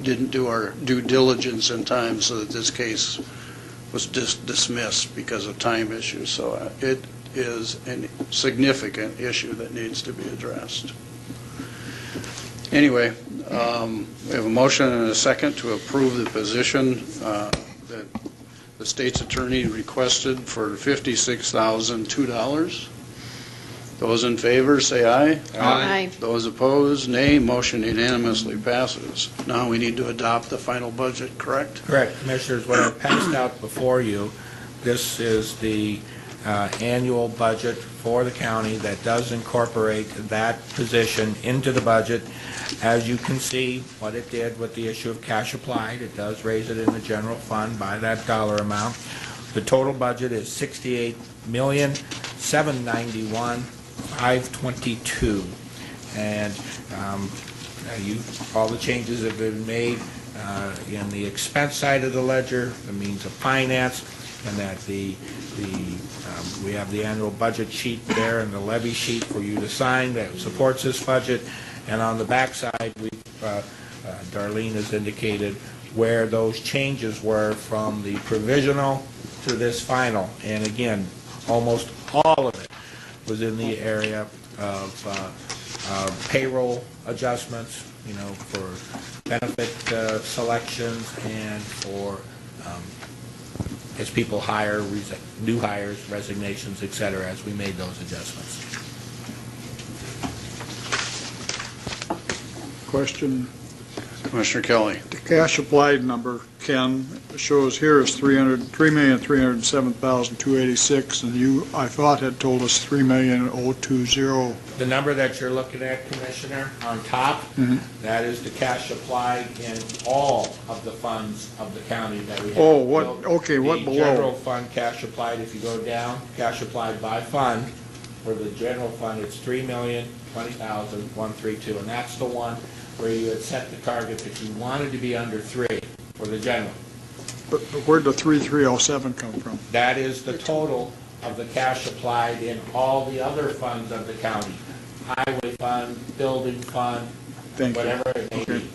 didn't do our due diligence in time so that this case was dismissed because of time issues. So it is a significant issue that needs to be addressed. Anyway, we have a motion and a second to approve the position that the state's attorney requested for $56,002. Those in favor, say aye. Aye. Those opposed, nay. Motion unanimously passes. Now we need to adopt the final budget, correct? Correct, Commissioners. What I passed out before you, this is the annual budget for the county that does incorporate that position into the budget. As you can see, what it did with the issue of cash applied, it does raise it in the general fund by that dollar amount. The total budget is $68,791,522, and all the changes have been made in the expense side of the ledger, the means of finance, and that we have the annual budget sheet there and the levy sheet for you to sign that supports this budget. And on the back side, Darlene has indicated where those changes were from the provisional to this final. And again, almost all of it was in the area of payroll adjustments, for benefit selections and for as people hire, new hires, resignations, et cetera, as we made those adjustments. Question. Commissioner Kelly. The cash applied number, Ken, shows here is $3,307,286, and I thought had told us $3,020,020. The number that you're looking at, Commissioner, on top, that is the cash applied in all of the funds of the county that we have. Oh, what? Okay, what the below? general fund cash applied, if you go down, cash applied by fund, for the general fund, it's $3,020,132, and that's the one where you had set the target that you wanted to be under 3 for the general. But where'd the 3,307 come from? That is the total of the cash applied in all the other funds of the county. Highway fund, building fund, whatever it may be.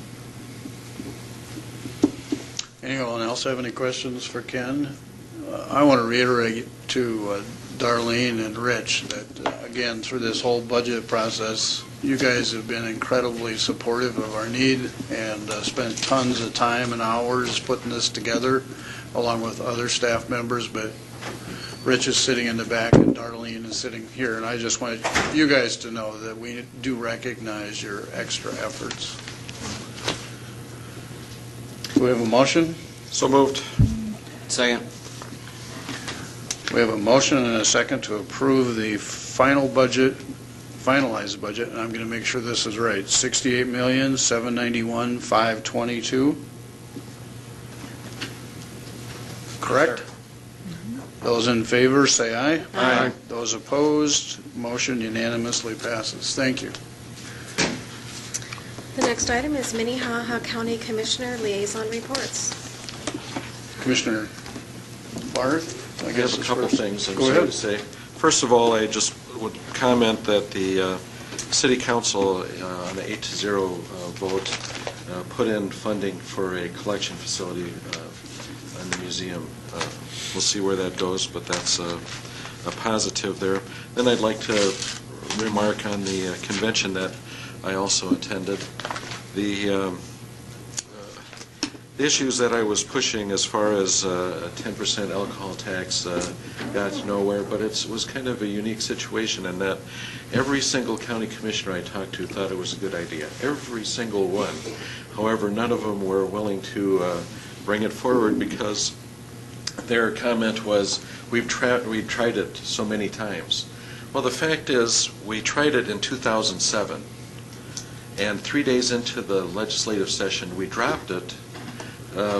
Anyone else have any questions for Ken? I want to reiterate to Darlene and Rich that, again, through this whole budget process, you guys have been incredibly supportive of our need and spent tons of time and hours putting this together, along with other staff members, but Rich is sitting in the back and Darlene is sitting here, and I just want you guys to know that we do recognize your extra efforts. Do we have a motion? So moved. Second. We have a motion and a second to approve the final budget, finalized budget, and I'm going to make sure this is right, $68,791,522. Correct? Those in favor, say aye. Aye. Those opposed, motion unanimously passes. Thank you. The next item is Minnehaha County Commissioner Liaison Reports. Commissioner Barth? I guess a couple things I'm Go sorry ahead. to say. First of all, I just would comment that the City Council on the 8-0 vote put in funding for a collection facility in the museum. We'll see where that goes, but that's a positive there. Then I'd like to remark on the convention that I also attended. The issues that I was pushing as far as a 10% alcohol tax got nowhere, but it was kind of a unique situation in that every single county commissioner I talked to thought it was a good idea. Every single one. However, none of them were willing to bring it forward because their comment was, we've tried it so many times. Well, the fact is, we tried it in 2007, and 3 days into the legislative session, we dropped it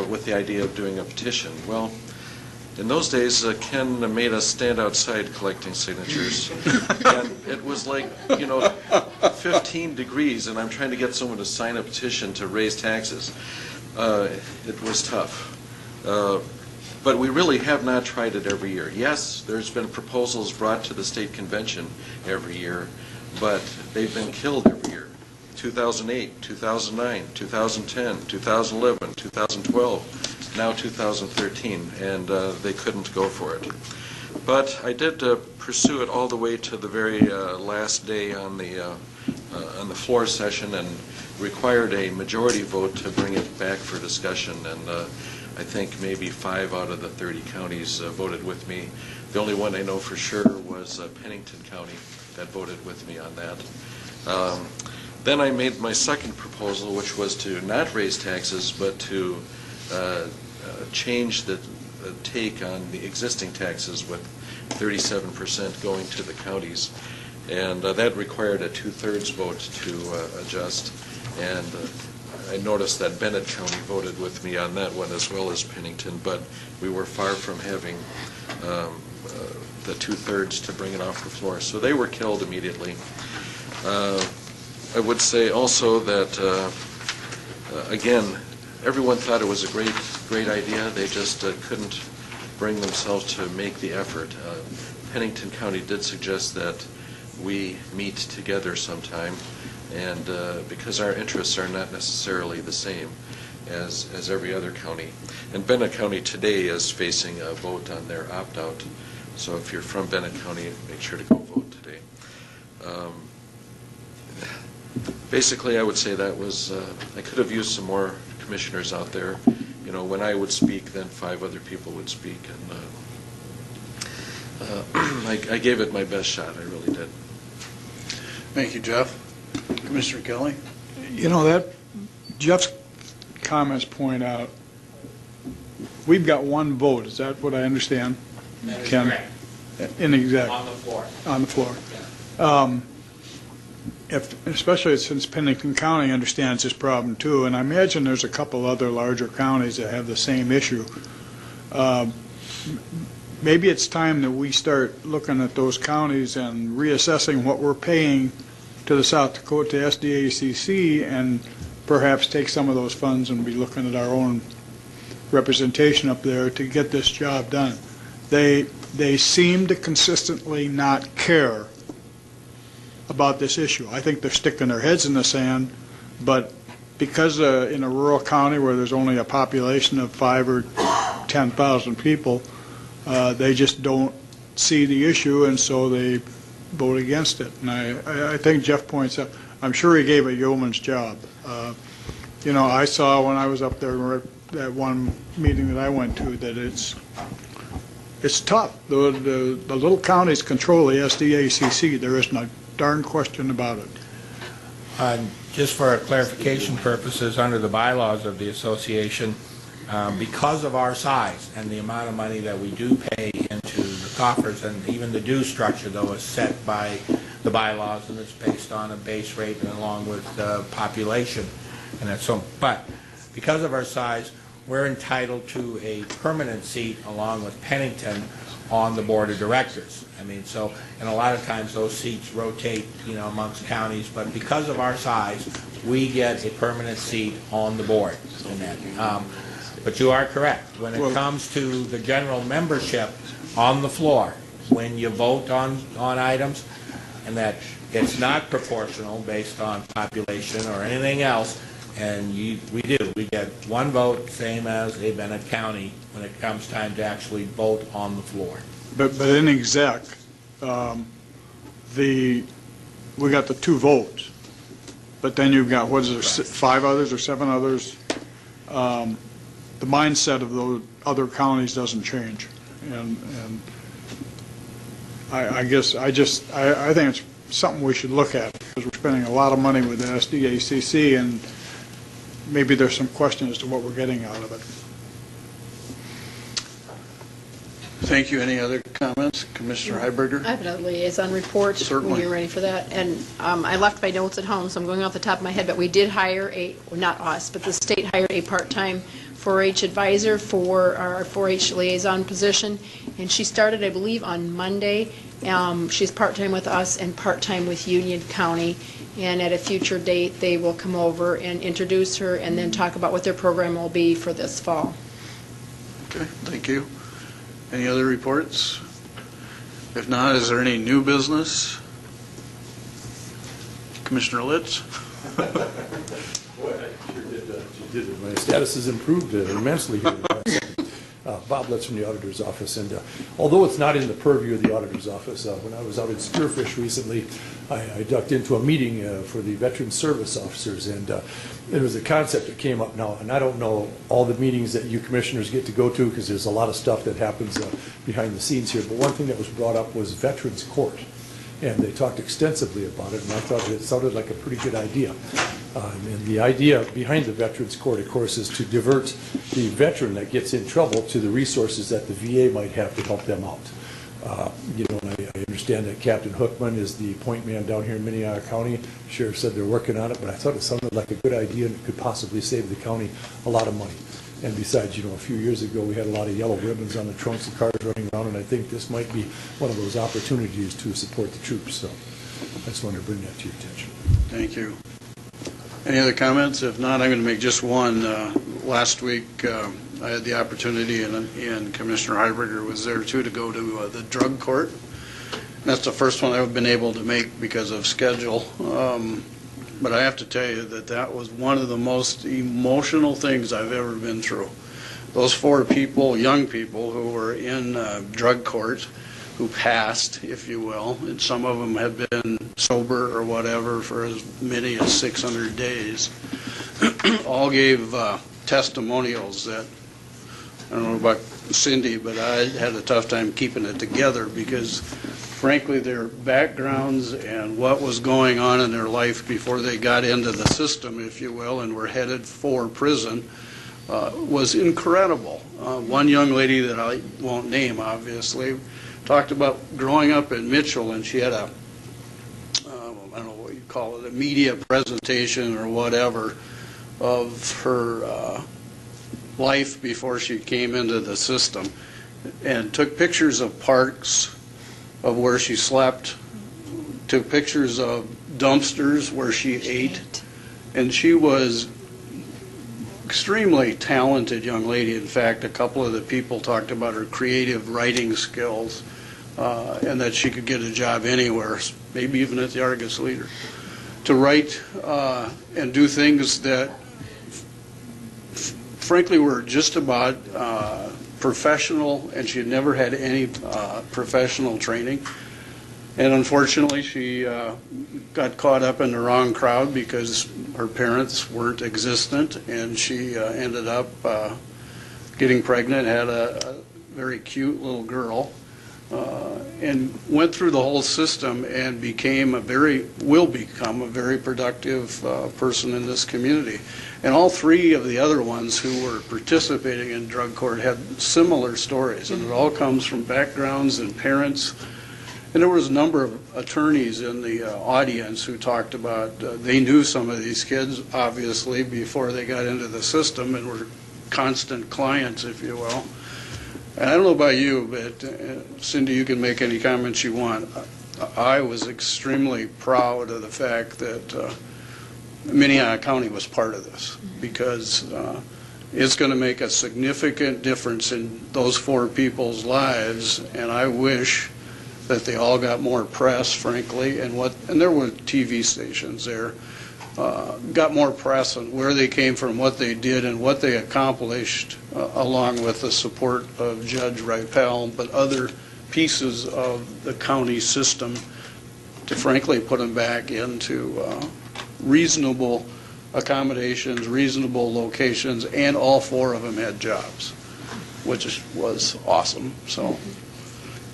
with the idea of doing a petition. Well, in those days, Ken made us stand outside collecting signatures, and it was like, 15 degrees, and I'm trying to get someone to sign a petition to raise taxes. It was tough. But we really have not tried it every year. Yes, there's been proposals brought to the state convention every year, but they've been killed every year. 2008, 2009, 2010, 2011, 2012, now 2013, and they couldn't go for it. But I did pursue it all the way to the very last day on the floor session, and required a majority vote to bring it back for discussion. And I think maybe 5 out of the 30 counties voted with me. The only one I know for sure was Pennington County that voted with me on that. Then I made my second proposal, which was to not raise taxes, but to change the take on the existing taxes with 37% going to the counties. And that required a 2/3 vote to adjust. And I noticed that Bennett County voted with me on that one as well as Pennington, but we were far from having the 2/3 to bring it off the floor. So they were killed immediately. I would say also that, again, everyone thought it was a great idea. They just couldn't bring themselves to make the effort. Pennington County did suggest that we meet together sometime, and because our interests are not necessarily the same as every other county. And Bennett County today is facing a vote on their opt-out. So if you're from Bennett County, make sure to go vote today. Basically, I would say that was, I could have used some more commissioners out there. You know, when I would speak, then 5 other people would speak, and I gave it my best shot, I really did. Thank you, Jeff. Commissioner Kelly? You know, that Jeff's comments point out, we've got one vote, is that what I understand? That is Ken? correct. Exactly. On the floor. On the floor. Especially since Pennington County understands this problem too, and I imagine there's a couple other larger counties that have the same issue. Maybe it's time that we start looking at those counties and reassessing what we're paying to the South Dakota SDACC, and perhaps take some of those funds and be looking at our own representation up there to get this job done. They seem to consistently not care about this issue. I think they're sticking their heads in the sand, but because in a rural county where there's only a population of 5 or 10,000 people, they just don't see the issue, and so they vote against it. And I think Jeff points out, I'm sure he gave a yeoman's job. You know, I saw when I was up there at one meeting that I went to that it's tough. The little counties control the SDACC. There is no darn question about it. Just for clarification purposes, under the bylaws of the association, because of our size and the amount of money that we do pay into the coffers, and even the due structure, though, is set by the bylaws, and it's based on a base rate and along with population. And that's so. But because of our size, we're entitled to a permanent seat along with Pennington on the board of directors. I mean, so, and a lot of times those seats rotate, you know, amongst counties, but because of our size, we get a permanent seat on the board in that. But you are correct. When it comes to the general membership on the floor, when you vote on items, and that it's not proportional based on population or anything else, and we get one vote, same as a Bennett County, when it comes time to actually vote on the floor. But in exec, we got the 2 votes, but then you've got, what is there, 5 others or 7 others? The mindset of those other counties doesn't change, and I think it's something we should look at, because we're spending a lot of money with the SDACC, and maybe there's some question as to what we're getting out of it. Thank you. Any other comments? Commissioner Heiberger? I have another liaison report. Certainly. When you're ready for that. And I left my notes at home, so I'm going off the top of my head, but we did hire not us, but the state hired a part-time 4-H advisor for our 4-H liaison position, and she started, I believe, on Monday. She's part-time with us and part-time with Union County, and at a future date, they will come over and introduce her and then talk about what their program will be for this fall. Okay, thank you. Any other reports? If not, is there any new business? Commissioner Litz? Boy, I sure did. My status has improved immensely here. Bob Litz from the Auditor's Office. And although it's not in the purview of the Auditor's Office, when I was out in Spearfish recently, I ducked into a meeting for the Veteran Service Officers, and it was a concept that came up now. And I don't know all the meetings that you commissioners get to go to, because there's a lot of stuff that happens behind the scenes here. But one thing that was brought up was Veterans Court. And they talked extensively about it, and I thought it sounded like a pretty good idea. And the idea behind the Veterans Court, of course, is to divert the veteran that gets in trouble to the resources that the VA might have to help them out. And I understand that Captain Hookman is the point man down here in Minnehaha County. The sheriff said they're working on it, but I thought it sounded like a good idea, and it could possibly save the county a lot of money. And besides, a few years ago, we had a lot of yellow ribbons on the trunks of cars running around, and I think this might be one of those opportunities to support the troops. So I just wanted to bring that to your attention. Thank you. Any other comments? If not, I'm going to make just one. Last week, I had the opportunity, and Commissioner Heiberger was there too, to go to the drug court. And that's the first one I've been able to make because of schedule. But I have to tell you that was one of the most emotional things I've ever been through. Those 4 people, young people, who were in drug court, who passed, if you will, and some of them had been sober or whatever for as many as 600 days, all gave testimonials that, I don't know about Cindy, but I had a tough time keeping it together because, frankly, their backgrounds and what was going on in their life before they got into the system, if you will, and were headed for prison was incredible. One young lady that I won't name, obviously, talked about growing up in Mitchell, and she had I don't know what you call it, a media presentation or whatever of her life before she came into the system, and took pictures of parks, of where she slept, took pictures of dumpsters where she ate, and she was extremely talented young lady. In fact, a couple of the people talked about her creative writing skills, and that she could get a job anywhere, maybe even at the Argus Leader, to write and do things that frankly were just about professional, and she had never had any professional training. And unfortunately, she got caught up in the wrong crowd because her parents weren't existent, and she ended up getting pregnant, had a very cute little girl, and went through the whole system and will become a very productive person in this community. And all 3 of the other ones who were participating in drug court had similar stories, and it all comes from backgrounds and parents. And there was a number of attorneys in the audience who talked about they knew some of these kids, obviously, before they got into the system, and were constant clients, if you will. And I don't know about you, but Cindy, you can make any comments you want. I was extremely proud of the fact that Minnehaha County was part of this, because it's going to make a significant difference in those 4 people's lives, and I wish that they all got more press, frankly, and there were TV stations there, got more press on where they came from, what they did, and what they accomplished, along with the support of Judge Ripel, but other pieces of the county system, to frankly put them back into reasonable accommodations, reasonable locations, and all 4 of them had jobs, which was awesome. So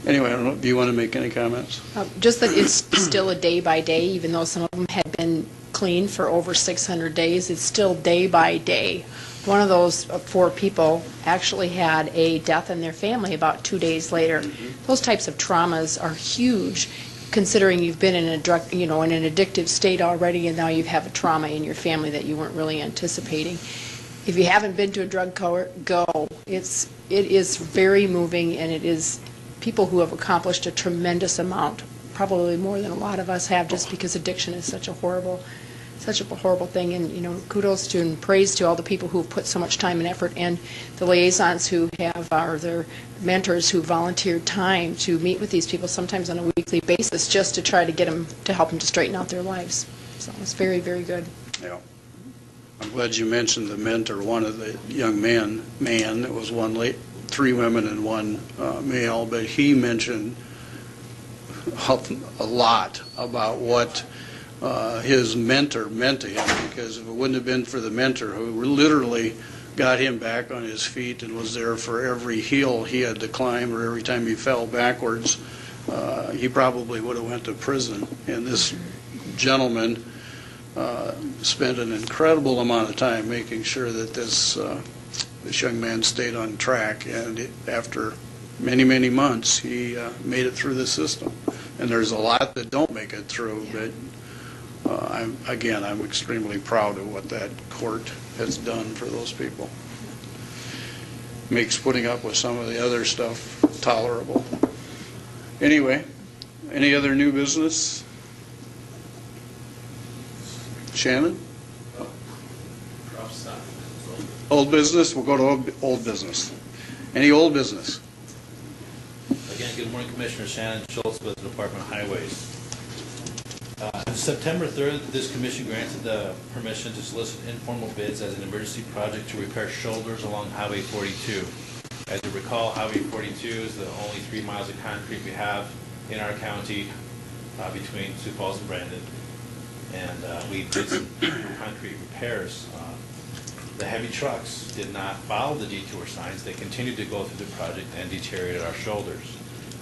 anyway, I don't know, do you want to make any comments? Just that it's still a day by day, even though some of them had been clean for over 600 days, it's still day by day. One of those 4 people actually had a death in their family about 2 days later. Those types of traumas are huge, considering you've been in a drug, in an addictive state already, and now you have a trauma in your family that you weren't really anticipating. If you haven't been to a drug court, go. It is very moving, and it is people who have accomplished a tremendous amount, probably more than a lot of us have, just because addiction is such a horrible thing. And kudos to and praise to all the people who have put so much time and effort, and the liaisons who have, or their mentors who volunteered time to meet with these people, sometimes on a weekly basis, just to try to get them, to help them to straighten out their lives. So it's very, very good. Yeah. I'm glad you mentioned the mentor. One of the young man, it was one 3 women and 1 male, but he mentioned a lot about what his mentor meant to him, because if it wouldn't have been for the mentor who literally got him back on his feet and was there for every hill he had to climb or every time he fell backwards, he probably would have went to prison. And this gentleman spent an incredible amount of time making sure that this young man stayed on track, and after many, many months, he made it through the system. And there's a lot that don't make it through, but I'm extremely proud of what that court has done for those people. Makes putting up with some of the other stuff tolerable. Anyway, any other new business? Shannon? Old business? We'll go to old business. Any old business? Again, good morning, Commissioner. Shannon Schultz with the Department of Highways. On September 3rd, this commission granted the permission to solicit informal bids as an emergency project to repair shoulders along Highway 42. As you recall, Highway 42 is the only 3 miles of concrete we have in our county between Sioux Falls and Brandon. And we did some concrete repairs. The heavy trucks did not follow the detour signs. They continued to go through the project and deteriorated our shoulders.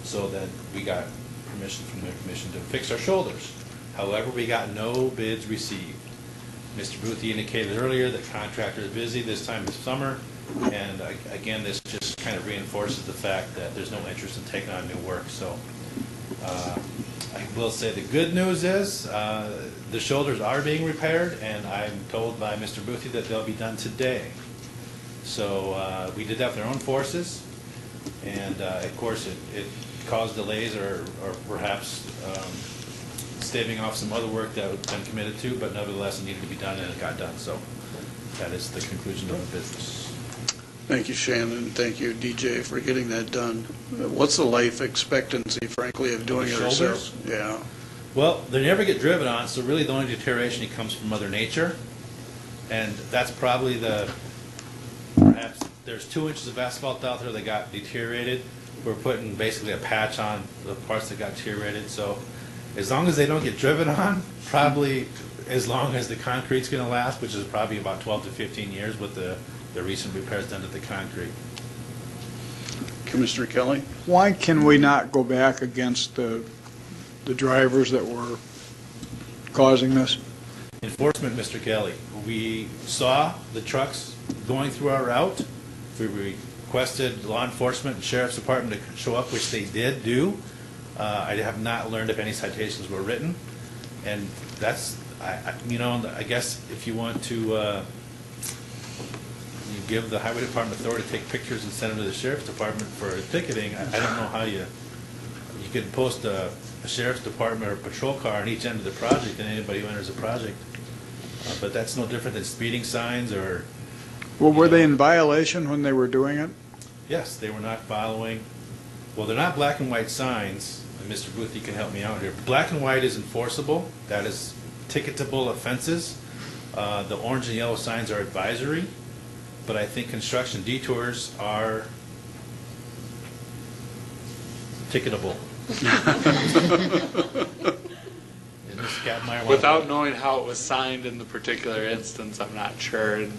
So then we got permission from the commission to fix our shoulders. However, we got no bids received. Mr. Boothie indicated earlier that contractor is busy this time of summer, and again, this just kind of reinforces the fact that there's no interest in taking on new work. So I will say the good news is the shoulders are being repaired, and I'm told by Mr. Boothie that they'll be done today. So we did that with our own forces, and of course it caused delays or perhaps staving off some other work that had been committed to, but nevertheless it needed to be done, and it got done. So that is the conclusion of the business. Thank you, Shannon. Thank you, DJ, for getting that done. What's the life expectancy, frankly, of doing it ourselves? Yeah. Well, they never get driven on, so really the only deterioration comes from Mother Nature, and that's probably perhaps there's 2 inches of asphalt out there that got deteriorated. We're putting basically a patch on the parts that got deteriorated, so as long as they don't get driven on, probably as long as the concrete's going to last, which is probably about 12 to 15 years with the recent repairs done to the concrete. Commissioner Kelly? Why can we not go back against the drivers that were causing this? Enforcement, Mr. Kelly. We saw the trucks going through our route. We requested law enforcement and sheriff's department to show up, which they did do. I have not learned if any citations were written, and that's, I guess if you want to you give the highway department authority to take pictures and send them to the sheriff's department for ticketing. I don't know how you could post a sheriff's department or patrol car on each end of the project and anybody who enters the project, but that's no different than speeding signs or. Well, were they in violation when they were doing it? Yes, they were not following. Well, they're not black and white signs. Mr. Booth, you can help me out here. Black and white is enforceable. That is ticketable offenses. The orange and yellow signs are advisory, but I think construction detours are ticketable. Without knowing how it was signed in the particular instance, I'm not sure. And,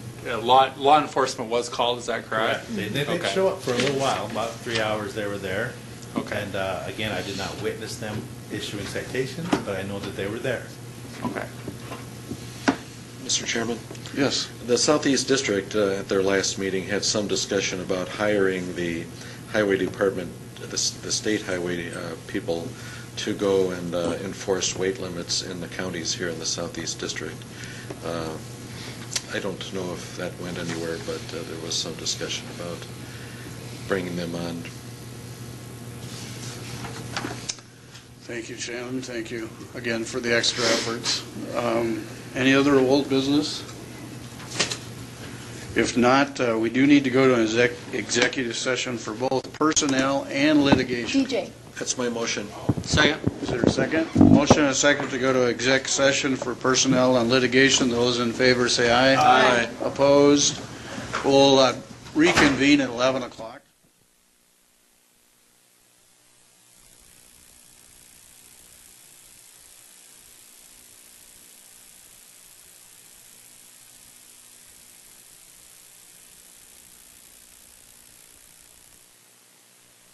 law enforcement was called, is that correct? They did show up for a little while, about 3 hours they were there. Okay. And again, I did not witness them issuing citations, but I know that they were there. Okay. Mr. Chairman? Yes. The Southeast District at their last meeting had some discussion about hiring the highway department, the state highway people to go and enforce weight limits in the counties here in the Southeast District. I don't know if that went anywhere, but there was some discussion about bringing them on. Thank you, Shannon. Thank you again for the extra efforts. Any other old business? If not, we do need to go to an executive session for both personnel and litigation. DJ. That's my motion. Second. Is there a second? Motion and a second to go to exec session for personnel and litigation. Those in favor say aye. Aye. Opposed? We'll reconvene at 11 o'clock.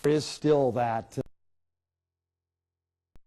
is still that